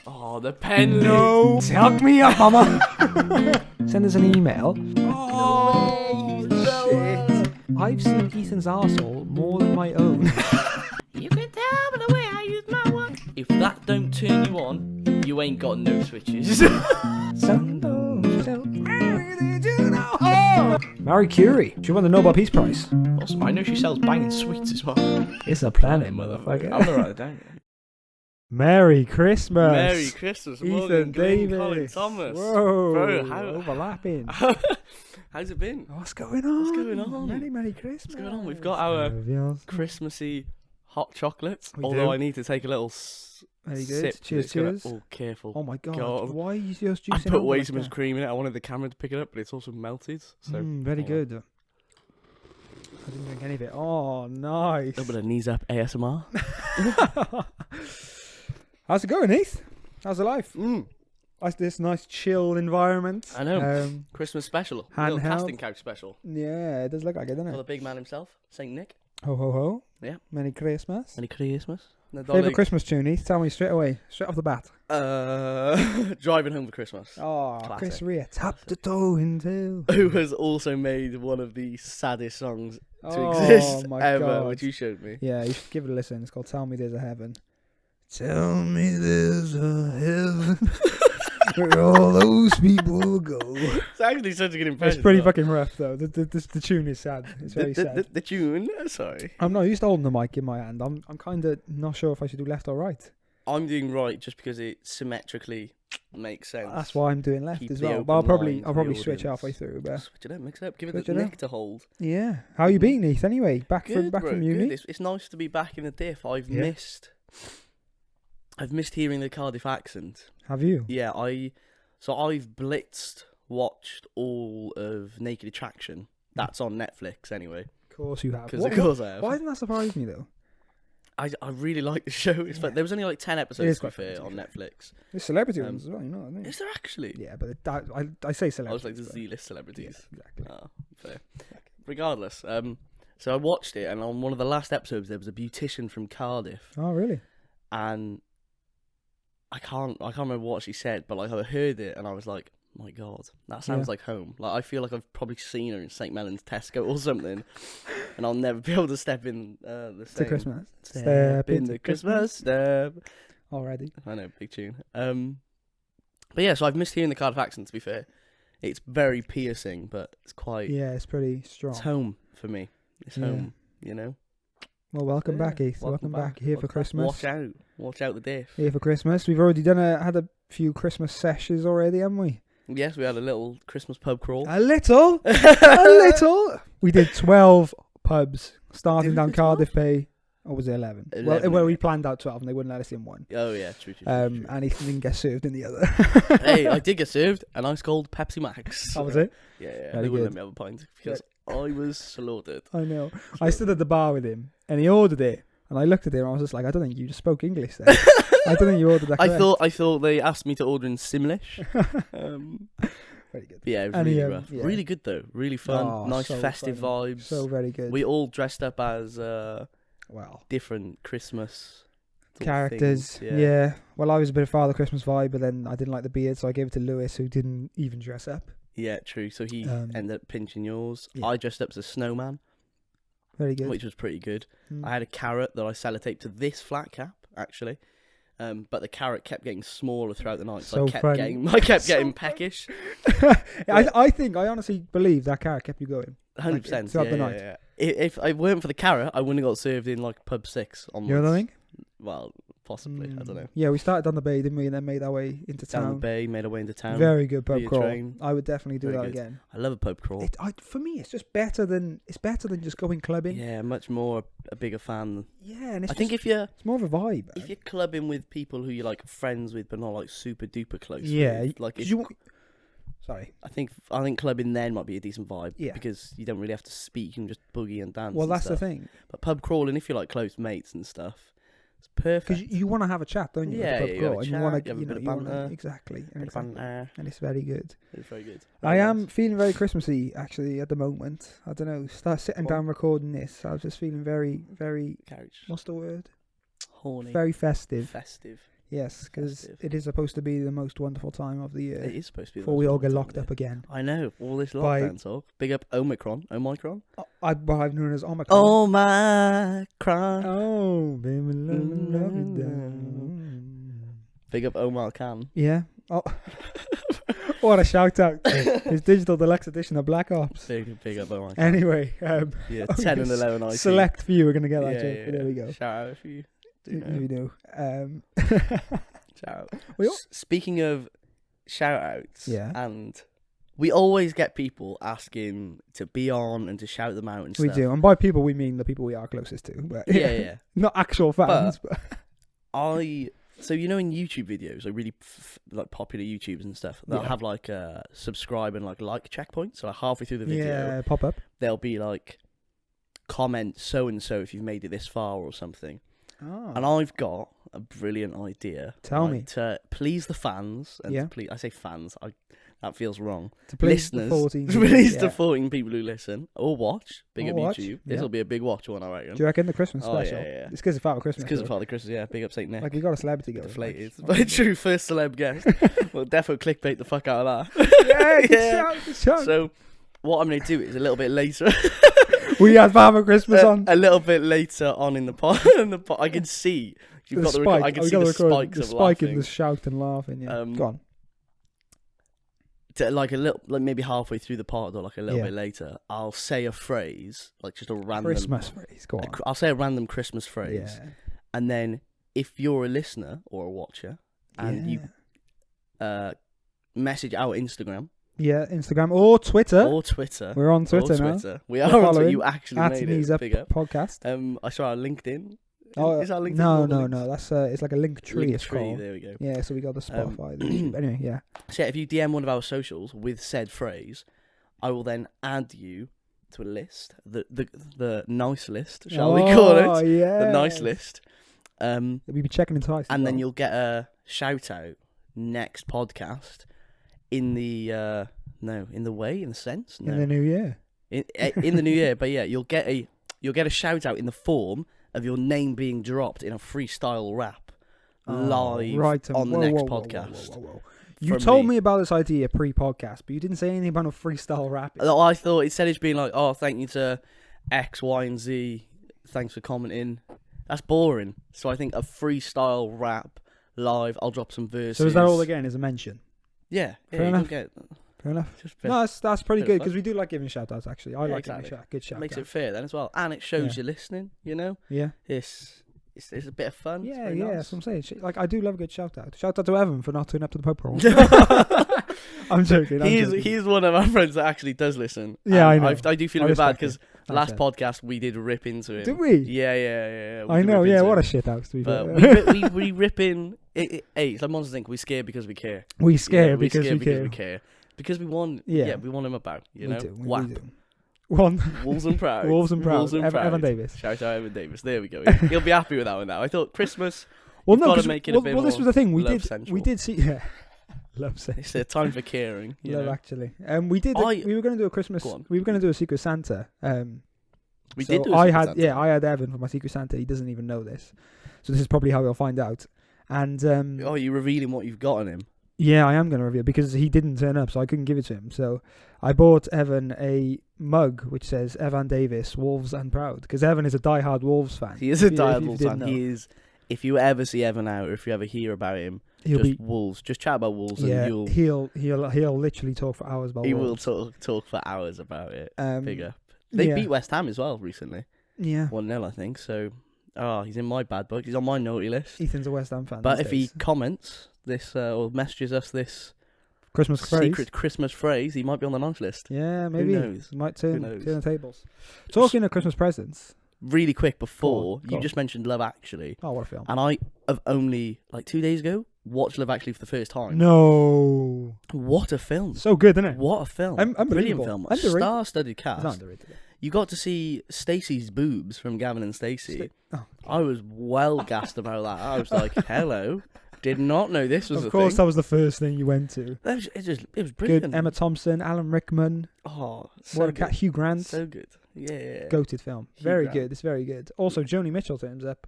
Oh, the pen. No. Tuck me up, mama. Send us an email. Oh, shit. I've seen Ethan's arsehole more than my own. You can tell by the way I use my one. If that don't turn you on, you ain't got no switches. Marie Curie. She won the Nobel Peace Prize. Awesome. I know she sells banging sweets as well. It's a planet, motherfucker. I'm gonna write it down. Merry Christmas. Merry Christmas, Ethan Davis. Colin Thomas. Whoa. Bro, how overlapping. How's it been? What's going on? What's going on? Merry Christmas. What's going on? We've got our Christmassy hot chocolate. I need to take a little very good. sip. Cheers. Oh, careful. Oh my God. Why are you just juicing? I put way too much cream in it. I wanted the camera to pick it up, but it's also melted. So very good. I didn't drink any of it. Oh, nice. A little bit of knees up ASMR. How's it going, Heath? How's the life? Like this nice chill environment. I know. Christmas special. Little casting couch special. Yeah, it does look like it, doesn't it? For the big man himself, Saint Nick. Ho ho ho. Yeah. Merry Christmas. Merry Christmas. Favourite Christmas tune, Heath? Tell me straight away, straight off the bat. Driving Home for Christmas. Oh, classic. Chris Rea, tap the toe into. Who has also made one of the saddest songs to exist ever, God. which you showed me. Yeah, you should give it a listen. It's called Tell Me There's a Heaven. Tell me there's a heaven where all those people go. It's actually such a good impression. It's pretty fucking rough, though. The tune is sad. It's very sad. The tune? Sorry. I'm not used to holding the mic in my hand. I'm kind of not sure if I should do left or right. I'm doing right just because it symmetrically makes sense. That's why I'm doing left Keep as the well. But I'll probably switch halfway through. But switch it up, mix it up, give it the neck to hold. Yeah. How you been, Heath? Anyway, back from uni. Good. It's nice to be back in the diff. I've missed hearing the Cardiff accent. Have you? Yeah, I've watched all of Naked Attraction. That's on Netflix anyway. Of course you have. Because of course I have. Why doesn't that surprise me though? I really like the show. But there was only like 10 episodes to be fair on Netflix. There's celebrity ones as well, you know what I mean? Is there actually? Yeah, but I say celebrities. I was like the Z-list celebrities. Yeah, exactly. Oh, fair. Regardless, so I watched it, and on one of the last episodes there was a beautician from Cardiff. Oh really? And I can't remember what she said, but like I heard it and I was like, my God, that sounds like home. Like I feel like I've probably seen her in St. Mellon's Tesco or something, and I'll never be able to step in the same. To Christmas. Step in the Christmas step. Already. I know, big tune. But yeah, so I've missed hearing the Cardiff accent. To be fair, it's very piercing, but it's quite. Yeah, it's pretty strong. It's home for me. It's home, you know. Well, welcome back, Heath. Welcome back. Here for Christmas. Watch out the diff. Here for Christmas. We've already had a few Christmas sessions already, haven't we? Yes, we had a little Christmas pub crawl. A little. A little. We did 12 pubs starting down Cardiff Bay. Or was it 11? 11 well, we planned out 12 and they wouldn't let us in one. Oh, yeah, true. And Ethan didn't get served in the other. Hey, I did get served a nice cold Pepsi Max. That was it? Yeah. They wouldn't let me have a pint because I was slaughtered. I know. I stood at the bar with him and he ordered it. And I looked at him and I was just like, I don't think you just spoke English then. I don't think you ordered that correct. I thought they asked me to order in Simlish. Very good. Yeah, it was really rough. Yeah. Really good though. Really fun. Nice festive vibes. So very good. We all dressed up as different Christmas characters. Yeah. Well, I was a bit of Father Christmas vibe, but then I didn't like the beard, so I gave it to Lewis, who didn't even dress up. Yeah, true. So he ended up pinching yours. Yeah. I dressed up as a snowman. Very good. Which was pretty good. I had a carrot that I sellotaped to this flat cap, actually. But the carrot kept getting smaller throughout the night, so I kept getting peckish. I honestly believe that carrot kept you going. 100% throughout the night. Yeah. If I weren't for the carrot, I wouldn't have got served in like pub 6 onwards. You know what I mean? Well, possibly. I don't know. Yeah, we started on the bay, didn't we? And then made our way into town. Down the bay, made our way into town. Very good pub crawl. I would definitely do that again. I love a pub crawl. For me, it's just better than just going clubbing. Yeah, much more a bigger fan. Yeah, and I think it's more of a vibe. If you're clubbing with people who you're like friends with, but not like super duper close. Yeah, with, like sorry. I think clubbing then might be a decent vibe. Yeah. Because you don't really have to speak and just boogie and dance. Well, that's stuff. the thing. But pub crawling, if you're like close mates and stuff, it's perfect. Because you want to have a chat, don't you? Yeah, pub crawl, and you want to have a bit of banter. Exactly. And it's very good. It's very good. I am feeling very Christmassy actually at the moment. I don't know. Start sitting down recording this. I was just feeling very, very. Carriage. What's the word? Horny. Very festive. Festive. Yes, because Festive. it is supposed to be the most wonderful time of the year. It is supposed to be. Before we all get locked up again. I know, all this By- lockdown talk. Big up Omicron. I've known as Omicron. Omicron. Oh, baby, love you down. Big up Omar Khan. Yeah. Oh. What a shout out. His digital deluxe edition of Black Ops. Big up Omar Khan. Anyway, Yeah, 10 and 11 IT. select few are going to get that Yeah, joke. But there we go. Shout out if you do know. We do. Shout out. We all- Speaking of shout outs, Yeah. and we always get people asking to be on and to shout them out and We stuff. do. And by people, we mean the people we are closest to. But Yeah. Not actual fans. But So you know in YouTube videos, like really like popular YouTubers and stuff, they'll have like a subscribe and like checkpoint. So like halfway through the video, yeah, pop up. they'll be like, comment so and so if you've made it this far or something. Oh. And I've got a brilliant idea. Tell me. To please the fans, and Yeah. to please, I say fans, that feels wrong. To please the Listeners, 14 please yeah. the 14 people who listen or watch. Big Or up watch, YouTube. yeah. This will be a big watch one, I reckon. Do you reckon the Christmas Oh, special? yeah. It's because of Father Christmas. It's because of though. Father Christmas, yeah. Big up Saint Nick. Like, we got a celebrity going. Deflated. Like, Very true, first celeb guest. We'll definitely clickbait the fuck out of that. Yeah, Yeah. good shout. So, what I'm going to do is a little bit later. We had Father Christmas on. A little bit later on in the pod. I can see. You've got the spike. I can We see got the spikes the of spike in laughing. the shout and laughing. Yeah. Go on. Like a little, like maybe halfway through the pod or like a little Yeah. bit later, I'll say a phrase, like just a random Christmas phrase. Go on. I'll say a random Christmas phrase, Yeah. and then if you're a listener or a watcher and you message our Instagram Yeah, Instagram or Twitter. or Twitter, We're on Twitter now. we We're are on Twitter. following You actually At made Knees it. Up Big up. podcast. I saw our LinkedIn. Oh, Is our LinkedIn? no, all the no, links? no. That's it's like a link tree. Link It's tree. called. There we go. Yeah, so we got the Spotify. the YouTube. Anyway, yeah. So yeah, if you DM one of our socials with said phrase, I will then add you to a list, the nice list, shall we call it? Yeah. The nice list. We'll be checking in twice. And then you'll get a shout out next podcast in the in the sense in the new year. in the new year. But yeah, you'll get a shout out in the form of your name being dropped in a freestyle rap live on the next podcast. Whoa. You from told me. me about this idea pre-podcast, but you didn't say anything about a freestyle rap. I thought instead of being like, oh, thank you to X, Y, and Z, thanks for commenting. That's boring. So I think a freestyle rap live. I'll drop some verses. So is that all again? Is a mention? Yeah. Fair you enough. don't get Fair enough. just No, that's pretty bit good of because we do like giving shout outs. Actually, I Yeah, like exactly. giving good shout makes outs. it fair then as well, and it shows Yeah. you're listening. You know, Yeah. it's a bit of fun. It's Yeah, very yeah, nice. that's what I'm saying. Like, I do love a good shout out. Shout out to Evan for not turning up to the pub crawl. I'm joking. He's one of our friends that actually does listen. Yeah, I And know. I do feel I a bit bad respect because it. last Thanks, podcast we did rip into him. Did we? Yeah. I did know. rip Yeah, into what a him. shit house to be But fair. we rip in. Hey, it's like Monsters Inc. We scare because we care. We scare Yeah, because scare we because care. we care. Because we want. Yeah. Yeah, we want him about. You know, We do. Whap. We do. One. Wolves and proud. Wolves and proud. Wolves and proud. Evan Davis. Shout out Evan Davis. There we go. He'll be happy with that one now. I thought Christmas. Well, You've no, gotta 'cause- make it a bit this more was the thing. We love did. central. We did see. Yeah. Love sense. It's a time for caring. You Love know? actually. We did. We were going to do a Christmas. Go on. We were going to do a Secret Santa. We So did do a I Secret had Santa. yeah, I had Evan for my Secret Santa. He doesn't even know this, so this is probably how he'll find out. And Oh, you're revealing what you've got on him. yeah, I am going to reveal because he didn't turn up, so I couldn't give it to him. So I bought Evan a mug which says Evan Davis, Wolves and Proud, because Evan is a diehard Wolves fan. He is a If you diehard didn't fan. know. He is. If you ever see Evan out, or if you ever hear about him, He'll just be Wolves. Just chat about Wolves, yeah. and you'll. He'll literally talk for hours about He will Wolves. talk for hours about it. Big up. Yeah. They beat West Ham as well recently. Yeah. 1-0, I think. So, he's in my bad book. He's on my naughty list. Ethan's a West Ham fan. But these if he days. comments this or messages us this Christmas phrase. secret Christmas phrase, he might be on the nice list. Yeah, maybe. knows? He might Who turn knows? the tables. Talking of Christmas presents. Really quick before, Go you on. just mentioned Love Actually. Oh, what a film. And I have only, 2 days ago, watched Love Actually for the first time. No. What a film. So good, isn't it? What a film. Unbelievable. Brilliant film. Underrated. Star-studded It's not cast. underrated. You got to see Stacey's boobs from Gavin and Stacey. Oh. I was well gassed about that. I was like, hello. Did not know this was Of a course, thing. that was the first thing you went to. It was brilliant. Good. Emma Thompson, Alan Rickman. Oh, so What a good. cat. Hugh Grant. So good. Yeah. Goated film. Hugh very Grant. good. It's very good. Also, Joni Mitchell turns up.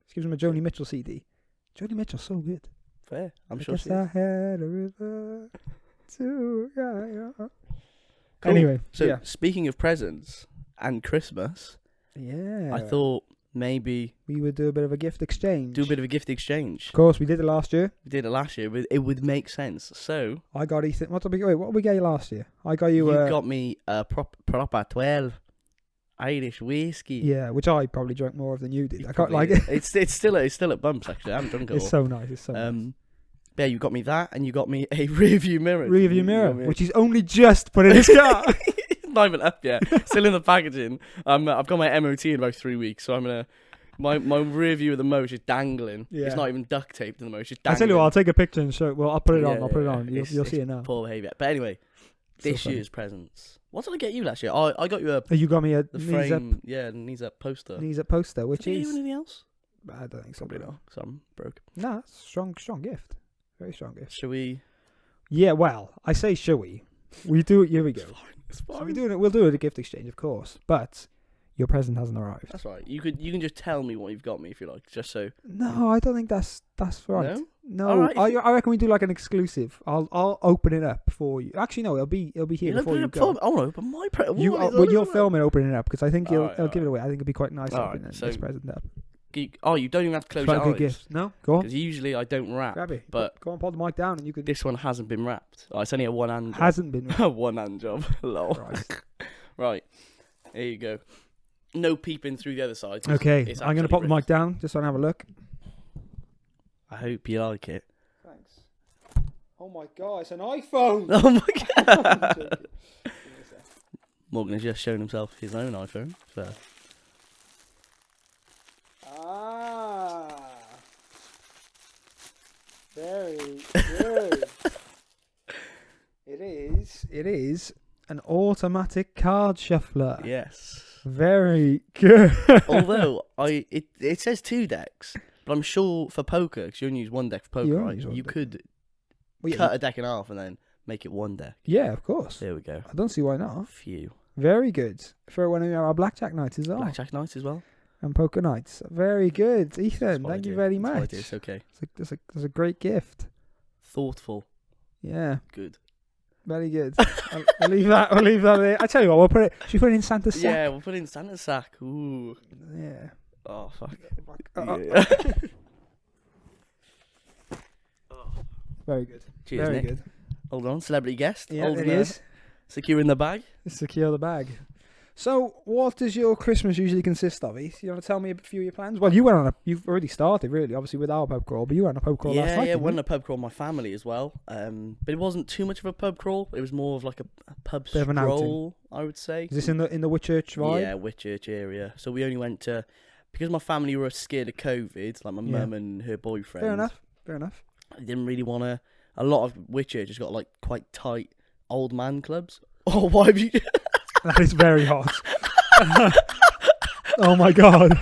She gives him a Joni Mitchell CD. Joni Mitchell's so good. Fair. I'm I sure guess she I is. had a river to yeah. Cool. Anyway, So yeah. speaking of presents and Christmas, Yeah. I thought maybe we would do a bit of a gift exchange. do a bit of a gift exchange. Of course, we did it last year. We did it last year, but it would make sense. So I got Ethan. What did we get you last year? I got you. you got me a proper 12 Irish whiskey. Yeah, which I probably drank more of than you did. You I can't probably- like it. it's still at bumps actually. I haven't drunk it It's all. so nice. It's so nice. Yeah, you got me that, and you got me a rear view mirror. Rear view You mirror, got me a- which he's only just put in his car. It's not even up yet. Still in the packaging. I've got my MOT in about 3 weeks, so I'm gonna. My rear view at the most is dangling. Yeah. It's not even duct taped in the most. It's just I dangling. tell you what, I'll take a picture and show. Well, I'll put it on. Yeah, I'll put it yeah, on. You'll see it now. Poor behaviour. But anyway, So this funny. year's presents. What did I get you last year? I got you You got me a the knees up, frame. Yeah, knees up poster. poster, which Did I get is you anything else? I don't think so. Probably bro. not. So I'm broke. Nah, it's strong gift. Very strong gift. Should we? Yeah, well, I say shall we? We do it. Here we go. It's fine. So we'll do it a gift exchange, of course. But your present hasn't arrived. That's right. You can just tell me what you've got me if you like, just so. No, I don't think that's right. No? No, Alright, I reckon we do like an exclusive. I'll open it up for you. Actually, no, it'll be here You'll before open you it up go. for me. I want to open my present. But you'll film it opening it up because I think he'll Alright, give it away. I think it'll be quite nice Alright, opening so this present up. You don't even have to close Quite a your good eyes. gift. No, go on, Because usually I don't wrap. grab it. but- Go on, pull the mic down, and you could. This one hasn't been wrapped. Oh, it's only a one-hand job. Hasn't been. One-hand job. Lol. Right. Right. Here you go. No peeping through the other side. 'cause Okay, it's I'm going to actually pop the mic ripped. down just so I can have a look. I hope you like it. Thanks. Oh my god, it's an iPhone! Oh my god. Morgan has just shown himself his own iPhone. So. Ah, very good. It is an automatic card shuffler. Yes. Very good. Although it says 2 decks, but I'm sure for poker, because you only use 1 deck for You poker, only right? use one You deck. could Well, yeah, cut a deck in half and then make it 1 deck. yeah, of course. There we go. I don't see why not. Phew. Very good. For one of our blackjack nights as well. Blackjack night as well. And poker nights. Very good. Ethan, That's what I thank you do. very That's what I much. do. It's okay. That's a great gift. Thoughtful. Yeah, Good. very good. I'll leave that. We'll leave that there. I tell you what, we'll put it. Should we put it in Santa's sack? Yeah, we'll put it in Santa's sack. Ooh. Yeah. Oh, fuck. Uh, Yeah. Very good. Cheers, Very Nick. good. Hold on. Celebrity guest. Yeah, Holding it the- is. Securing the bag. Secure the bag. So, what does your Christmas usually consist of, Heath? You want to tell me a few of your plans? Well, you've already started, really, obviously, with our pub crawl, but you went on a pub crawl last night, Yeah, didn't went you? on a pub crawl with my family as well. But it wasn't too much of a pub crawl. It was more of like a pub Bit of an stroll, I would say. Is this in the Whitchurch vibe? Yeah, Whitchurch area. So we only went to, because my family were scared of COVID, like my Yeah. mum and her boyfriend. Fair enough. Fair enough. They didn't really want to. A lot of Whitchurch has got like quite tight old man clubs. Oh, why have you? That is very hot. Oh my god.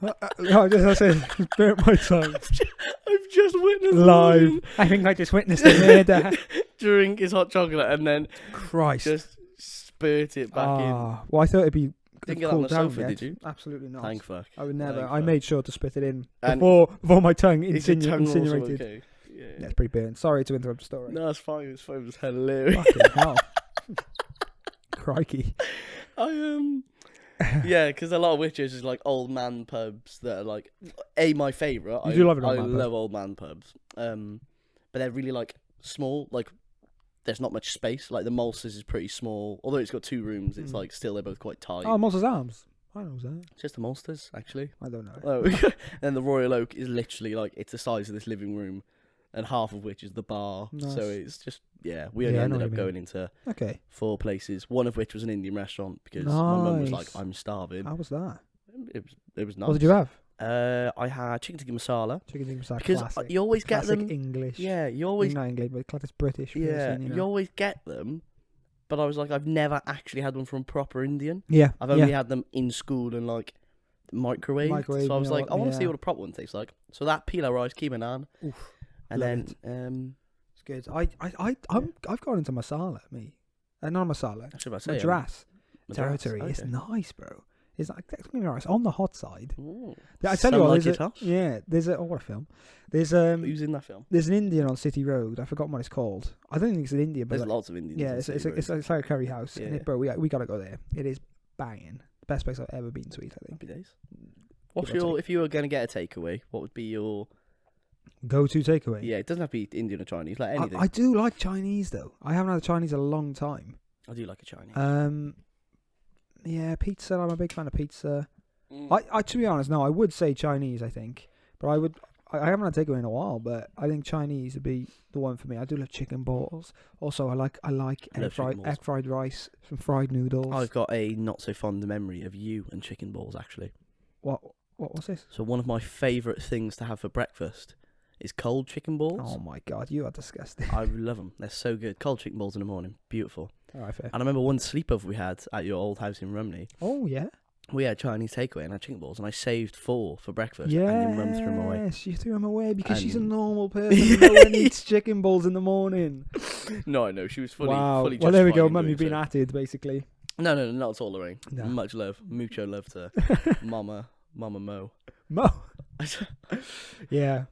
I said, burnt my tongue. I've just witnessed Live. Morgan I think I just witnessed a murder. drink his hot chocolate and then Christ. just spurt it back in. Well, I thought it'd be Didn't get that on cooled the down sofa, yet. did you? Absolutely not. Thank fuck. I would never. Thank I fuck. made sure to spit it in And before my tongue is your tongue also insinuated. okay? Yeah. Yeah, it's pretty burnt. Sorry to interrupt the story. No, it's fine. It was hilarious. Fucking hell. Crikey. Yeah, because a lot of Witches is like old man pubs that are like my favourite. You do love an old I man pub. love old man pubs. But they're really like small. Like there's not much space. Like the Malsa's is pretty small. Although it's got 2 rooms, it's like still they're both quite tight. Oh, Monsters Arms. I know that. It's just the Malsa's actually. I don't know. Oh, and the Royal Oak is literally like it's the size of this living room, and half of which is the bar. Nice. So it's just we only Yeah, I know ended what up you going into Okay. 4 places. One of which was an Indian restaurant because my mum was like, Nice. "I'm starving." How was that? It was nice. What did you have? I had chicken tikka masala Chicken tikka masala. because Classic. you always get Classic them. English. Yeah, you always Not English, but classic British. yeah person, you always get them. But I was like, I've never actually had one from proper Indian. Yeah. I've only had them in school and like microwave. Microwave, So I was you know like, what, I want to see yeah. what a proper one tastes like. So that pilau rice, keema naan, Oof, and love then It's good. I've gone into masala, me. Not masala. I should about say Madras Madras, territory. It's okay. nice, bro. It's like, don't get me wrong, it's on the hot side. Ooh. I tell you Some what, like there's it, huh? there's a what a film. There's Who's in that film? There's an Indian on City Road. I forgot what it's called. I don't think it's in India, but There's lots of Indians. yeah, in it's City Road. like a curry house. Yeah. And bro, we gotta go there. It is banging. The best place I've ever been to eat, I think. Happy days. What's Give or your, if you were going to get a takeaway, what would be your... Go-to takeaway? Yeah, it doesn't have to be Indian or Chinese, like anything. I do like Chinese, though. I haven't had a Chinese in a long time. I do like a Chinese. Yeah, pizza. I'm a big fan of pizza. I to be honest, no, I would say Chinese, I think. But I haven't had takeaway in a while, but I think Chinese would be the one for me. I do love chicken balls. Also, I like egg fried rice, some fried noodles. I've got a not so fond memory of you and chicken balls, actually. What was this? So one of my favourite things to have for breakfast is cold chicken balls. Oh my god, you are disgusting. I love them. They're so good. Cold chicken balls in the morning. Beautiful. All right, fair. And I remember one sleepover we had at your old house in Rumney. Oh yeah. We had Chinese takeaway and had chicken balls, and I saved 4 for breakfast. Yes, And your mum threw them away. She threw them away because she's a And- normal person. No one eats chicken balls in the morning. No, I know. She was fully Wow. fully Well, there we justified go. in Mummy doing being so. atted, basically. No, not at all, Lorraine. No. Much love. Mucho love to Mama Mo. Mo. I Yeah.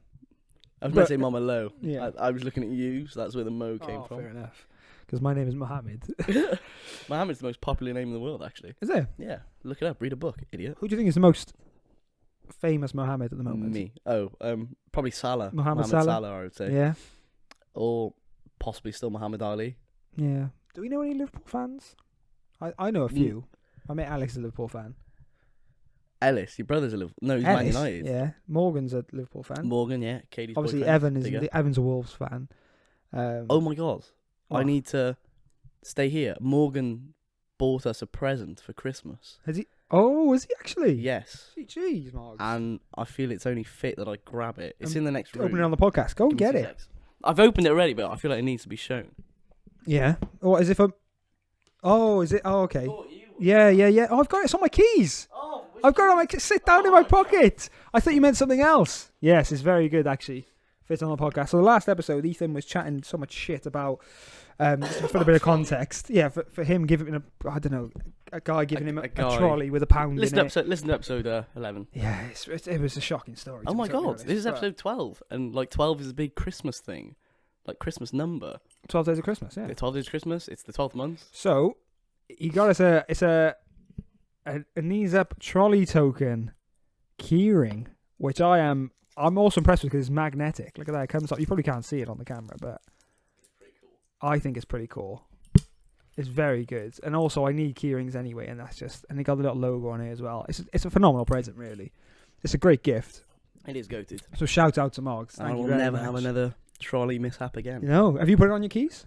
was going But- to say Mama Lo. Yeah. I was looking at you, so that's where the Mo came Oh, from. fair enough. Because my name is Mohammed. Mohammed's the most popular name in the world, actually. Is it? Yeah, look it up. Read a book, idiot. Who do you think is the most famous Mohammed at the moment? Me. Oh, probably Salah. Mohammed Salah, Salah? I would say. Yeah. Or possibly still Muhammad Ali. Yeah. Do we know any Liverpool fans? I know a few. I met Alex, a Liverpool fan. Ellis, your brother's a Liverpool. No, he's Man Ellis, United. yeah. Morgan's a Liverpool fan. Morgan, yeah. Katie's Obviously, boyfriend. Evan's a Wolves fan. Oh my god. What? I need to stay here. Morgan bought us a present for Christmas. Has he? Oh, is he actually? Yes. Jeez, Mark. And I feel it's only fit that I grab it. It's in the next room. Open it on the podcast. Go and Give me get 2 it. secs. I've opened it already, but I feel like it needs to be shown. Yeah. What is it for? Oh, is it? Oh, okay. Yeah. Oh, I've got it. It's on my keys. I've got it on my sit down in my pocket. I thought you meant something else. Yes, it's very good actually. Fits on the podcast. So the last episode, Ethan was chatting so much shit about, for a bit of context. Yeah, for him giving him a guy giving him a trolley with a pound Listen in to episode 11. Yeah, it was a shocking story. Oh to my be totally god, honest. this is But episode 12, and like 12 is a big Christmas thing, like Christmas number. 12 days of Christmas. Yeah. The 12 days of Christmas. It's the 12th month. So he got us a knees up trolley token keyring, which I'm also impressed with because it's magnetic. Look at that, it comes up. You probably can't see it on the camera, but I think it's pretty cool. It's very good, and also I need keyrings anyway, and they got the little logo on it as well. It's a phenomenal present, really. It's a great gift. It is goated. So shout out to Moggs. Thank I you will very never much. have another trolley mishap again. No, have you put it on your keys?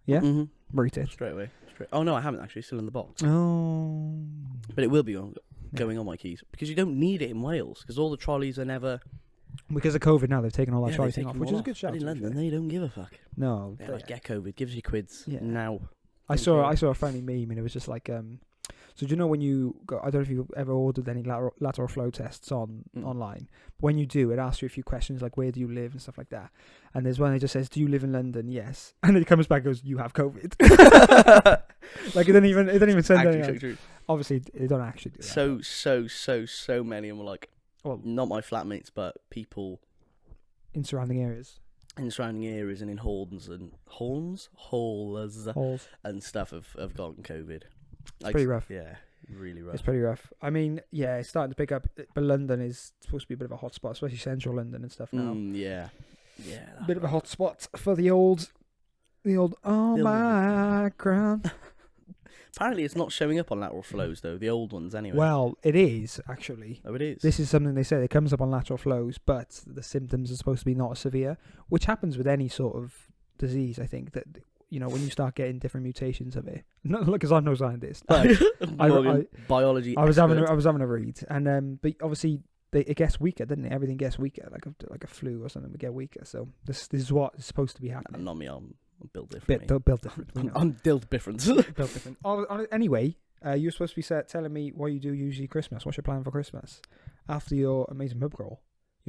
Yeah, Mm-hmm. Root it. Straight away. Oh no, I haven't actually. It's still in the box. Oh, But it will be going on my keys because you don't need it in Wales because all the trolleys are never. because of COVID now they've taken all that Yeah, trolley they've thing taken off, them which all is a good off. shout. But in to be London, fair. they don't give a fuck. No, They're like, get COVID, give us your quids now. I saw a funny meme and it was just like so do you know when you go, I don't know if you've ever ordered any lateral flow tests online, but when you do it asks you a few questions like where do you live and stuff like that, and there's one that just says do you live in London? Yes, and then it comes back and goes you have COVID. Like it didn't even send Actually, anything. true. Obviously they don't actually do that. So many of them were like, Well, not my flatmates, but people in surrounding areas, in surrounding areas and in halls halls. and stuff have gotten COVID. It's pretty rough. Yeah, really rough. It's pretty rough. I mean, yeah, it's starting to pick up, but London is supposed to be a bit of a hot spot, especially central London and stuff now. Yeah. A bit of a hot spot for the old background. Apparently, it's not showing up on lateral flows though. The old ones, anyway. Well, it is actually. Oh, it is. This is something they say. It comes up on lateral flows, but the symptoms are supposed to be not as severe, which happens with any sort of disease. I think that when you start getting different mutations of it. Not because I'm no scientist, but Morgan, biology. I was expert. having a read, and but obviously it gets weaker, doesn't it? Everything gets weaker, like a flu or something would get weaker. So this is what is supposed to be happening. Not me. I'm built different. Built different. we know. I'm built different. Built different. Anyway, you were supposed to be telling me what you do usually Christmas. What's your plan for Christmas after your amazing pub crawl?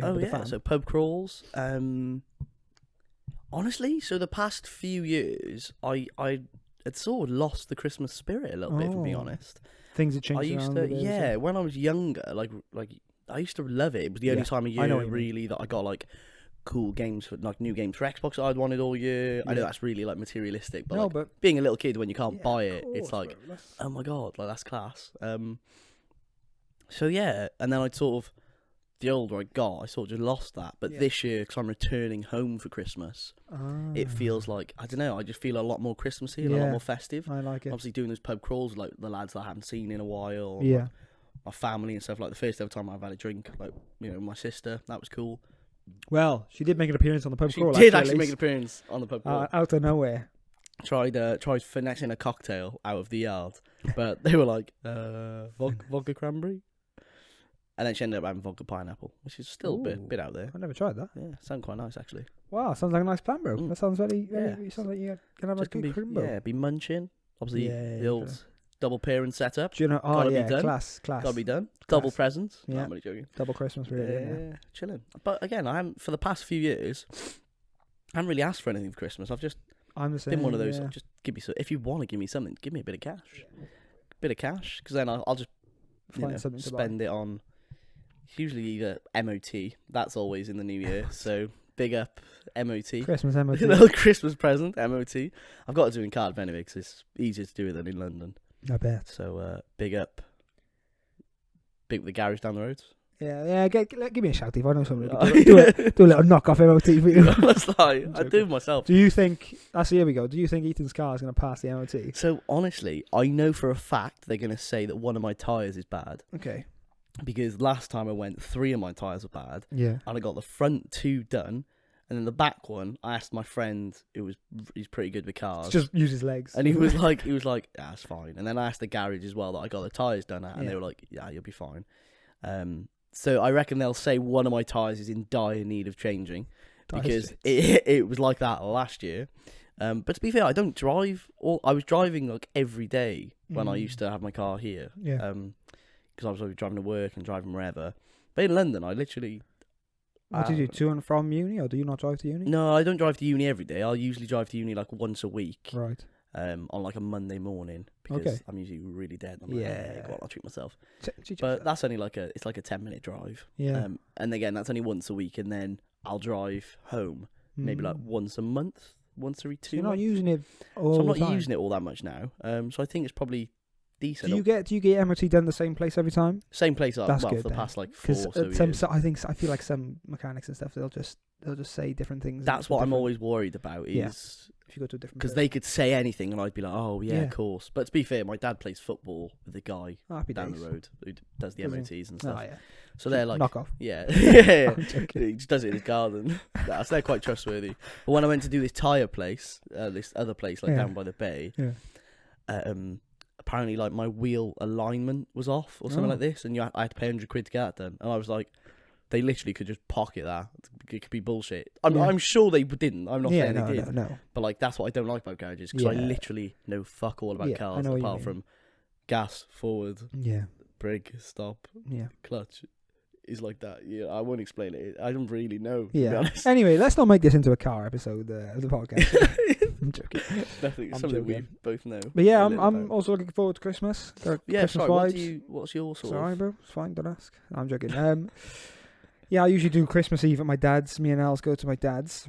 Oh yeah, so pub crawls. Honestly, so the past few years, I had sort of lost the Christmas spirit a little bit, to be honest. Things have changed. I used to, yeah, when I was younger, like I used to love it. It was the only time of I know year what you mean. really that I got like cool games for like new games for Xbox that I'd wanted all year. I know Yeah. that's really like materialistic, but No, like, but being a little kid when you can't yeah, buy of it, it's course, like, bro, that's- oh my god, like that's class. So yeah, and then I'd sort of, the older I got, I sort of just lost that. But Yeah. this year, because I'm returning home for Christmas, it Ah, feels like, I don't know, I just feel a lot more Christmassy and a lot Yeah. more festive. I like it. Obviously doing those pub crawls with like the lads that I haven't seen in a while, Yeah. like, my family and stuff. Like the first ever time I've had a drink, like, you know, my sister, that was cool. Well, she did make an appearance on the pub She crawl. did actually make an appearance on the pub crawl. Out of nowhere. Tried finessing a cocktail out of the yard, but they were like, vodka cranberry. And then she ended up having vodka pineapple, which is still a bit out there. I never tried that. Yeah, sounds quite nice actually. Wow, sounds like a nice plan, bro. Mm. That sounds very, Yeah. it sounds like you can have a Just good be, crimbo. yeah, be munching. Obviously, Yeah, the old double pairing setup. Do you know? Oh Gotta be yeah, done. class. Gotta be done. Double presents. No, Yeah. I'm only joking. Double Christmas, really. Yeah. Chilling. But again, I haven't, for the past few years, I haven't really asked for anything for Christmas. I've just I'm the same. been one of those. Yeah. Just give me if you want to give me something, give me a bit of cash. Because then I'll just Find something to spend it on. Usually either MOT. That's always in the new year. So big up MOT. Christmas MOT. You know, Christmas present MOT. I've got to do it in Cardiff anyway because it's easier to do it than in London. I bet. So big up the garage down the road. Yeah. Give me a shout if I know something. Do a little knock off MOT for you. That's like, I do it myself. Do you think? Here we go. Do you think Ethan's car is going to pass the MOT? So honestly, I know for a fact they're going to say that one of my tyres is bad. Okay. Because last time I went, 3 of my tyres were bad. Yeah. And I got the front 2 done. And then the back one, I asked my friend, he's pretty good with cars. Just use his legs. And he was like, yeah, it's fine. And then I asked the garage as well that I got the tyres done at. And they Yeah. were like, yeah, you'll be fine. So I reckon they'll say one of my tyres is in dire need of changing. Because it was like that last year. But to be fair, I don't drive. I was driving like every day when I used to have my car here. Yeah. Because I was always driving to work and driving wherever. But in London, I literally... What do you do, to and from uni, or do you not drive to uni? No, I don't drive to uni every day. I'll usually drive to uni like once a week. Right. On like a Monday morning. Because I'm usually really dead. I'm like, hey, go on, I'll treat myself. But that's only like it's like a 10-minute drive. Yeah. And again, that's only once a week. And then I'll drive home maybe like once a month, once every 2 So you're not months. using it all So I'm the not time. using it all that much now. So I think it's probably decent. Do you get MOT done the same place every time? Same place That's for good the then. past like 4 or so Because years. I feel like some mechanics and stuff they'll just say different things. That's what I'm always worried about Yeah. is if you go to a different. because they could say anything and I'd be like, oh yeah, Yeah. of course. But to be fair, my dad plays football with the guy Happy down days. the road who does the Does he? MOTs and stuff. Oh yeah. So they're like, knock off. yeah, yeah. I'm joking. He just does it in his garden. So they're quite trustworthy. But when I went to do this tyre place, this other place like Yeah. down by the bay, Yeah. apparently like my wheel alignment was off or something Oh. like this, and I had to pay £100 to get that done. And I was like, they literally could just pocket that. It could be bullshit. I'm sure they didn't. I'm not saying they did. No. But like that's what I don't like about garages because I Yeah. literally know fuck all about Yeah, I cars know what you apart mean. from gas, forward, Yeah. brake, stop, Yeah. clutch. Is like that. Yeah, I won't explain it. I don't really know. To be Yeah. honest. Anyway, let's not make this into a car episode of the podcast. I'm joking. Definitely I'm something we joking. both know. But yeah, a I'm little I'm about. also looking forward to Christmas. Yeah, Christmas sorry. vibes. What's your sort Sorry, of? bro. It's fine. Don't ask. I'm joking. Yeah, I usually do Christmas Eve at my dad's. Me and Al's go to my dad's.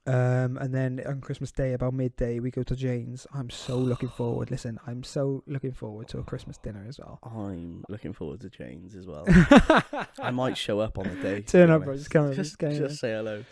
And then on Christmas Day, about midday, we go to Jane's. I'm so looking forward. Listen, I'm so looking forward to a Christmas dinner as well. I'm looking forward to Jane's as well. I might show up on the day. to Turn be up, bro. honest. Just come in. Just get in there. say hello.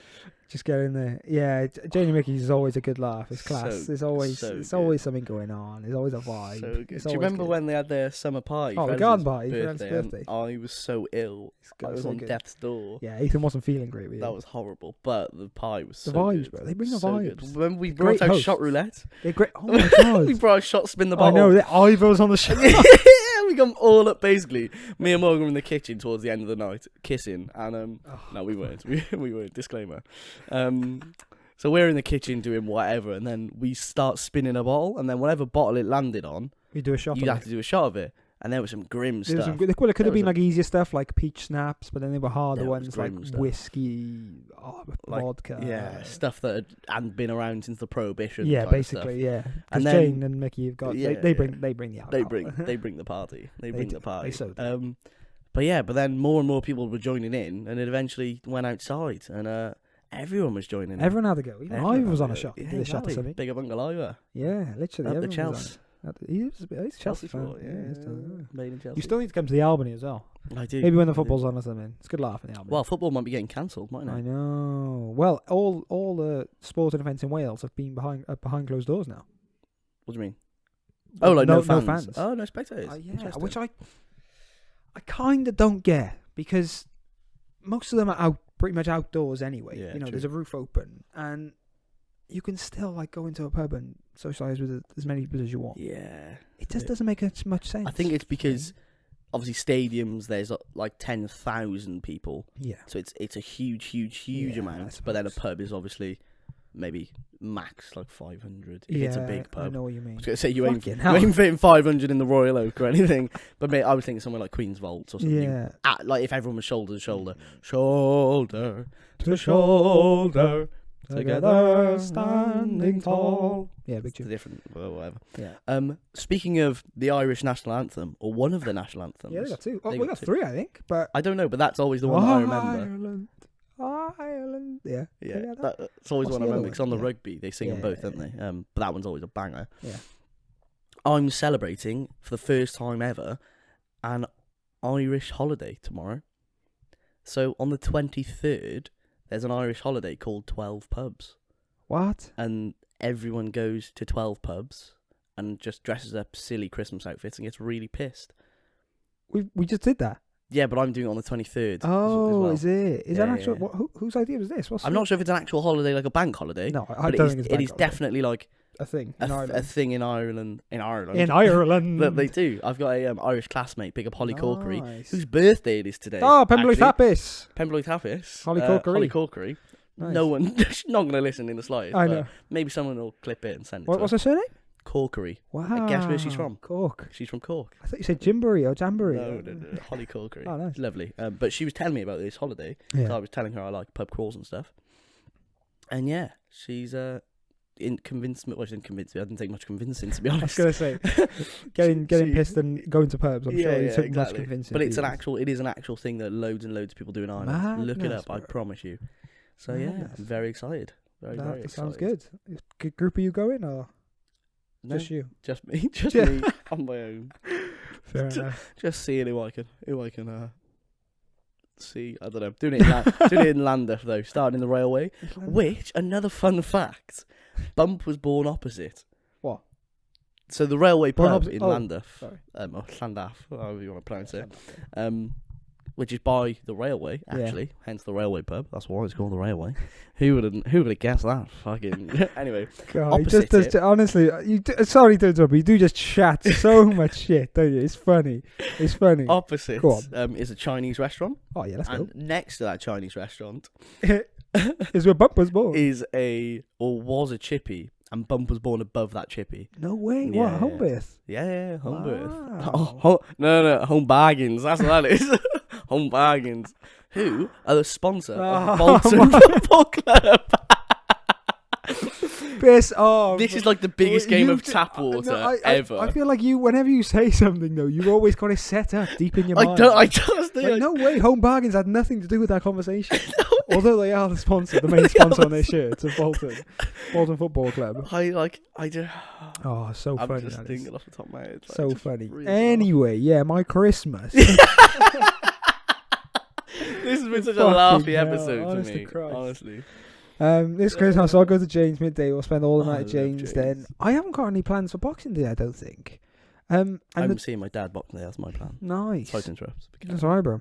Just get in there. Yeah, Jane and Mickey's is always a good laugh. It's class. So- There's always so there's good. always something going on. There's always a vibe. So good. It's Do you always remember good. when they had their summer party? Oh, for the garden Ezra's party for Ezra's and birthday. I was so ill. I was so on good. death's door. Yeah, Ethan wasn't feeling great with you. That was horrible, but the pie was The so vibes, good. bro. They bring the So good. vibes. When we They're brought great out hosts. shot roulette, They're great. Oh my we god! brought out shot spin the I bottle. know the eyebrows on the show. Yeah, we got all up basically. Me and Morgan were in the kitchen towards the end of the night, kissing, and no, we weren't. We weren't. Disclaimer. So we're in the kitchen doing whatever, and then we start spinning a bottle, and then whatever bottle it landed on, We do a shot. you have to do a shot of it. And there was some grim There was stuff. it could have There been was like easier stuff like peach snaps, but then there were harder There was ones like grim stuff. whiskey, Like, vodka. Yeah, stuff that hadn't been around since the Prohibition. Yeah, kind of stuff. basically, yeah. Because And then- Jane and Mickey have got Yeah, they yeah. bring the alcohol. They bring the party. They bring do. the party. They so do. But then more and more people were joining in, and it eventually went outside, and everyone was joining in. Everyone had to go. Even Everyone I was had on a to go. shot. Yeah, Did a shot or exactly. something. Big up Uncle Ivor. Yeah, literally. Up the everyone was Chelsea. on it. He's a Chelsea fan. support, yeah. Made in Chelsea. You still need to come to the Albany as well. I do. Maybe when the I do. football's on or something. It's a good laugh in the Albany. Well, football might be getting cancelled, mightn't I it? know. Well, all the sporting events in Wales have been behind closed doors now. What do you mean? Oh, like no fans. fans. Oh, no spectators. Yeah, Interesting. which I kind of don't get because most of them are pretty much outdoors anyway. Yeah, you know, true. there's a roof open and you can still like go into a pub and socialise with as many people as you want. Yeah. It just Yeah. doesn't make as much sense. I think it's because obviously stadiums there's like 10,000 people, yeah, so it's a huge Yeah, I amount. But then a suppose. pub is obviously maybe max like 500 if it's a big I pub. know what you mean. I was gonna say you ain't Fucking hell. fitting 500 in the Royal Oak or anything, but I was thinking somewhere like Queen's Vaults or something. Yeah, Like if everyone was shoulder to shoulder to shoulder, together standing tall. Yeah, big It's a tune. different, well, whatever. Yeah, Speaking of the Irish national anthem, or one of the national anthems. yeah, they got two. Oh, They we got got two. three, I think. But I don't know, but that's always the one that I remember. Ireland. Yeah, Yeah, together. that's always What's one I the other remember. Because on the one? Yeah. rugby, they sing them Yeah, both, yeah, don't they? But that one's always a banger. Yeah. I'm celebrating for the first time ever an Irish holiday tomorrow. So on the 23rd, there's an Irish holiday called 12 Pubs. What? And everyone goes to 12 pubs and just dresses up silly Christmas outfits and gets really pissed. We just did that. Yeah, but I'm doing it on the 23rd. Oh, as well. is it? Is that Yeah, actual? yeah. What, whose idea was this? I'm not sure if it's an actual holiday, like a bank holiday. No, I but don't it think it's is definitely like a thing a, in a Ireland. thing in Ireland. In Ireland. In Ireland. That they do. I've got a Irish classmate, big up Holly Corkery, Nice. whose birthday it is today. Oh, Pembrokeshire actually. Tapis. Pembrokeshire Tapis. Holly Corkery. Holly Corkery. Nice. No one, she's not going to listen in the slightest. I but know. Maybe someone will clip it and send it What, to what's her. her surname? Corkery. Wow. guess where she's from? Cork. She's from Cork. I thought you said Jimbury or Jamboree. No, Holly Corkery. Oh, nice. Lovely. But she was telling me about this holiday. So I Yeah. was telling her I like pub crawls and stuff. And yeah, she's convinced me. Well, she didn't convince me. I didn't take much convincing, to be I was honest. gonna say getting She- pissed and going to pubs. I'm sure it took much exactly. convincing. But it's for an you. actual. It is an actual thing that loads and loads of people do in Ireland. Look it Madness, up. I bro. promise you. So yeah, Madness. I'm very excited. Very That excited. sounds good. Good group are you going or No, just you? just me. Just Yeah. me on my own. Fair enough. Just seeing who I can see. I don't know. Doing it in Llandaff though. Starting in the railway. Which another fun fact. Bump was born opposite. What? So the railway Born pub opposite- in oh, Llandaff, sorry. or Llandaff, however you want to pronounce it, which is by the railway, Yeah. actually, hence the railway pub. That's why it's called the railway. Who would have guessed that? Fucking anyway. God, he Opposite just does. it. Honestly, sorry to interrupt, but you do just chat so much shit, don't you? It's funny. It's funny. Opposite Go is a Chinese restaurant, Oh yeah, let's and next to that Chinese restaurant go. Is where Bump was born. was a chippy, and Bump was born above that chippy. No way. Yeah, what? Home base? Yeah, home birth. Wow. No, home bargains. That's what that is. Home bargains. Who are the sponsor of Bolton Football Club? Piss off. This is like the biggest game of You've- tap water no, ever. I feel like you, whenever you say something though, you've always got it set up deep in your mind. I just think Like, no way, Home Bargains had nothing to do with that conversation. Although they are the sponsor, the main sponsor on their shirts of Bolton Football Club. I just. Oh, so I'm funny. just that is. thinking off the top of my head. like, So just funny. really Anyway, yeah, my Christmas. This has been such a Fucking laughy hell, episode to honest to me. Christ. Honestly. This Christmas, I'll go to Jane's midday. We'll spend all the Oh, night I at love Jane's. Then Jane's. I haven't got any plans for Boxing Day. I don't think. And I'm seeing my dad Boxing Day. That's my plan. nice. Sorry to interrupt. That's alright, bro.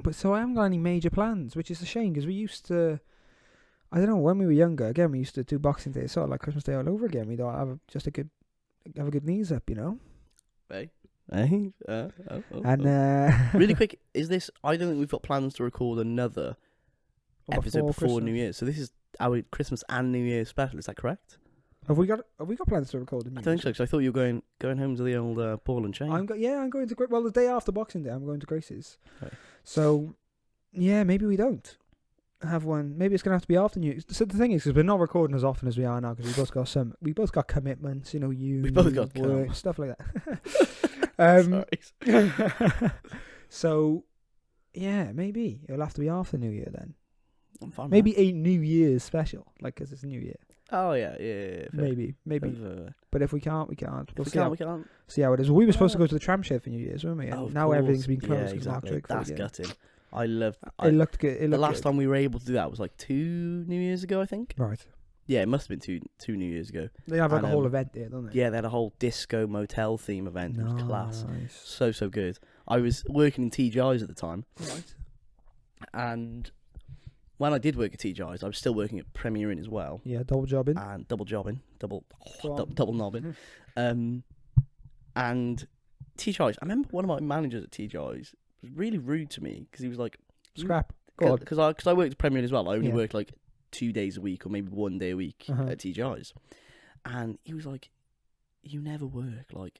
But so I haven't got any major plans, which is a shame because we used to. I don't know, when we were younger. Again, we used to do Boxing Day, sort of like Christmas Day all over again. We'd all have a good knees up, you know. Hey. And Really quick, is this? I don't think we've got plans to record another episode before Christmas. New Year's. So this is our Christmas and New Year's special. Is that correct? Have we got plans to record? I think so, because I thought you were going home to the old ball and chain. I'm going to the day after Boxing Day. I'm going to Grace's. Right. So, yeah, maybe we don't have one. Maybe it's gonna have to be after New Year's. So the thing is, because we're not recording as often as we are now, because we both got commitments. You know, we both got work, stuff like that. Sorry. So, yeah, maybe it'll have to be after New Year then. I'm fine. Maybe a New Year's special, like because it's New Year. Oh yeah. Maybe. But if we can't, we can't. We can't. See how it is. We were supposed to go to the tram shed for New Year's, weren't we? And now everything's been closed. Yeah, exactly. That's gutting. I loved. It looked good. The last time we were able to do that was like 2 New Years ago, I think. Right. Yeah, it must have been two New Years ago. They have like a whole event there, don't they? Yeah, they had a whole disco motel theme event. It was class. Nice. So good. I was working in TGI's at the time. Right. And when I did work at TGI's, I was still working at Premier Inn as well. Yeah, double jobbing. And double knobbing. And TGI's, I remember one of my managers at TGI's was really rude to me because he was like... Scrap. Because I worked at Premier Inn as well. I only worked like 2 days a week or maybe 1 day a week at TGI's. And he was like, you never work. Like,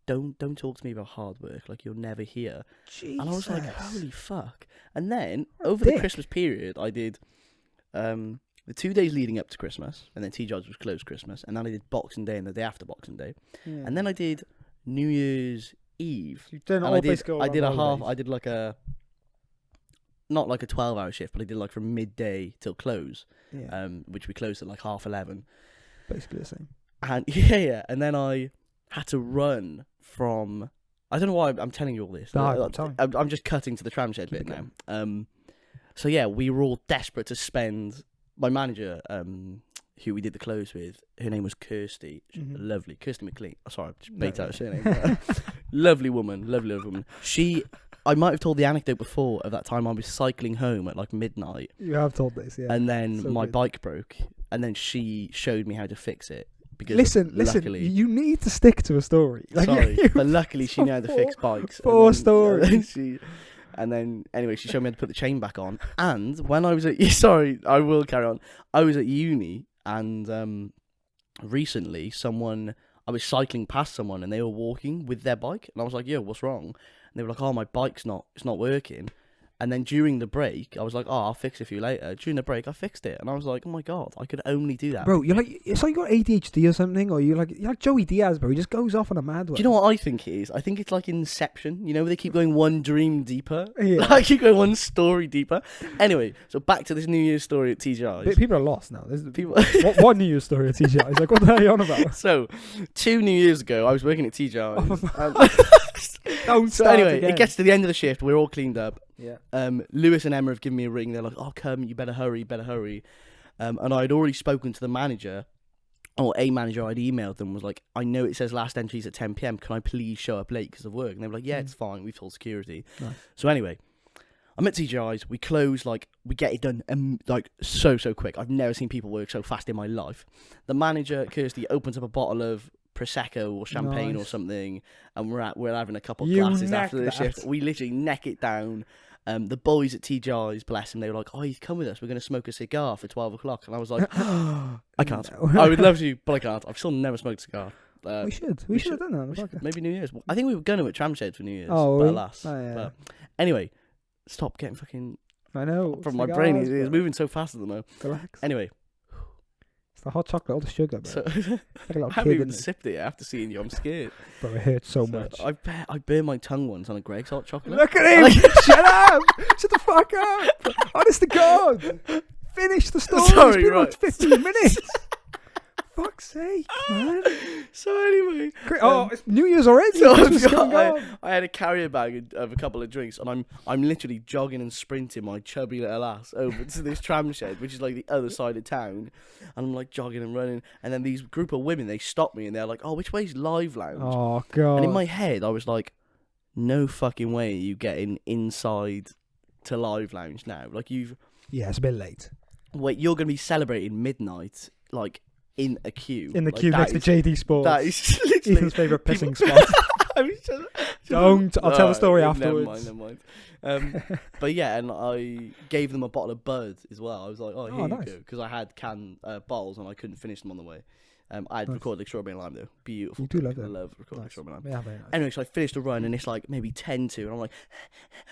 don't talk to me about hard work. Like, you're never here. Jesus. And I was like, holy fuck. And then, over the Christmas period, I did the 2 days leading up to Christmas. And then TGI's was closed Christmas. And then I did Boxing Day and the day after Boxing Day. Yeah. And then I did New Year's Eve. You've done all I did like a... Not like a 12-hour shift, but I did like from midday till close, which we closed at like 11:30. Basically the same. And and then I had to run from... I don't know why I'm telling you all this. No, I'm just cutting to the tram shed bit now. So yeah, we were all desperate to spend... My manager, who we did the close with, her name was Kirsty. Lovely. Kirsty McLean. Oh, sorry, I just baked out her surname. Lovely woman. I might have told the anecdote before of that time I was cycling home at like midnight. You have told this, yeah. And then my bike broke, and then she showed me how to fix it. Because listen, you need to stick to a story. Like, sorry, but luckily she knew how to fix bikes. Stories. And then, anyway, she showed me how to put the chain back on. And when I was at... Sorry, I will carry on. I was at uni, and recently I was cycling past someone, and they were walking with their bike. And I was like, yo, what's wrong? And they were like, oh, my bike's not working. And then during the break, I was like, oh, I'll fix it for you later. During the break, I fixed it. And I was like, oh my God, I could only do that. Bro, you're like, it's like you got ADHD or something, or you're like Joey Diaz, bro. He just goes off on a mad one. Do you know what I think it is? I think it's like Inception, you know, where they keep going one dream deeper. Yeah. Like, keep going one story deeper. Anyway, so back to this New Year's story at TGI's. People are lost now. What New Year's story at TGI's? Like, what the hell are you on about? So, 2 New Years ago, I was working at TGI's. Don't start anyway, again. It gets to the end of the shift. We're all cleaned up. Yeah. Lewis and Emma have given me a ring. They're like, oh, come, you better hurry. And I'd already spoken to the manager, or a manager. I'd emailed them, was like, I know it says last entry's at 10 p.m. Can I please show up late because of work? And they were like, yeah, it's fine. We've told security. Nice. So anyway, I'm at TGI's. We close, like, we get it done, like, so quick. I've never seen people work so fast in my life. The manager, Kirsty, opens up a bottle of Prosecco or champagne or something, and we're having a couple glasses after the shift. We literally neck it down. The boys at TGI's, bless them, they were like, oh, you come with us, we're going to smoke a cigar for 12 o'clock. And I was like, I can't. No. I would love to, but I can't. I've still never smoked a cigar. We should have done that on the podcast. Maybe New Year's. I think we were going to at Tramshed for New Year's, but alas. Oh, yeah. But anyway, stop getting fucking... I know. From my brain, it's moving so fast at the moment. Relax. Anyway. The hot chocolate, all the sugar, bro. So, I haven't even sipped it after seeing you. I'm scared. Bro, it hurts so much. I burned my tongue once on a Greg's hot chocolate. Look at him! Shut up! Shut the fuck up! Honest to God! Finish the story. Sorry, it's been right. like 15 minutes. Fuck's sake, man. So anyway, it's New Year's already. So I had a carrier bag of a couple of drinks, and I'm literally jogging and sprinting my chubby little ass over to this tram shed, which is like the other side of town, and I'm like jogging and running, and then these group of women, they stop me and they're like, oh, which way's Live Lounge? Oh God. And in my head I was like, no fucking way are you getting inside to Live Lounge now. Like, yeah, it's a bit late. Wait, you're gonna be celebrating midnight, like, in a queue. In the queue next to JD Sports. That is literally Ethan's favourite pissing spot. I'll tell the story afterwards. Never mind. But yeah, and I gave them a bottle of Bud as well. I was like, oh, here you go. Because I had bottles and I couldn't finish them on the way. I had Nice. recorded like Strawberry Lime though. Beautiful. You do love I them. love recording Nice. Strawberry Lime. Yeah, very nice. Anyway, so I finished the run and it's like maybe 10 to, and I'm like,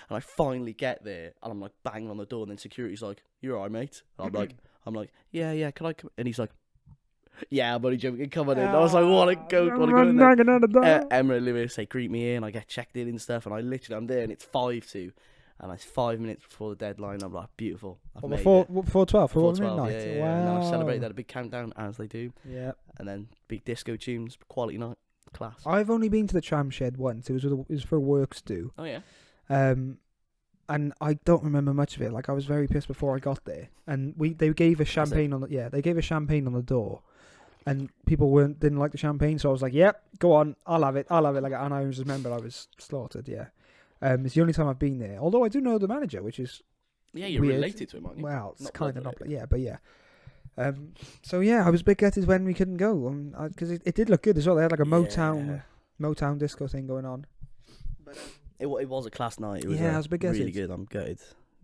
and I finally get there and I'm like banging on the door, and then security's like, "You're alright, mate." And I'm like, yeah, can I come? And he's like, "Yeah, I'm only joking, come on in." And I was like, wanna go in there. Emma and Lewis, they greet me in, I get checked in and stuff, and I'm there and it's 5 to, and it's 5 minutes before the deadline. I'm like, beautiful. I've made Before it. 12, Before for 12, midnight. yeah. Wow. And then I celebrate that a big countdown as they do, Yeah. and then big disco tunes, quality night, class. I've only been to the tram shed once. It was for works do. Oh yeah. And I don't remember much of it. Like, I was very pissed before I got there, and they gave us champagne they gave us champagne on the door, and people didn't like the champagne, so I was like, "Yep, go on, I'll have it." Like, and I just remember I was slaughtered. Yeah, it's the only time I've been there. Although I do know the manager, which is you're weird. related to him, aren't you? Well, it's Not kind of blood not, but yeah. So yeah, I was a bit gutted when we couldn't go, because it did look good as well. They had like a Motown disco thing going on. But it was a class night. It was I was a bit gutted. really good. I'm gutted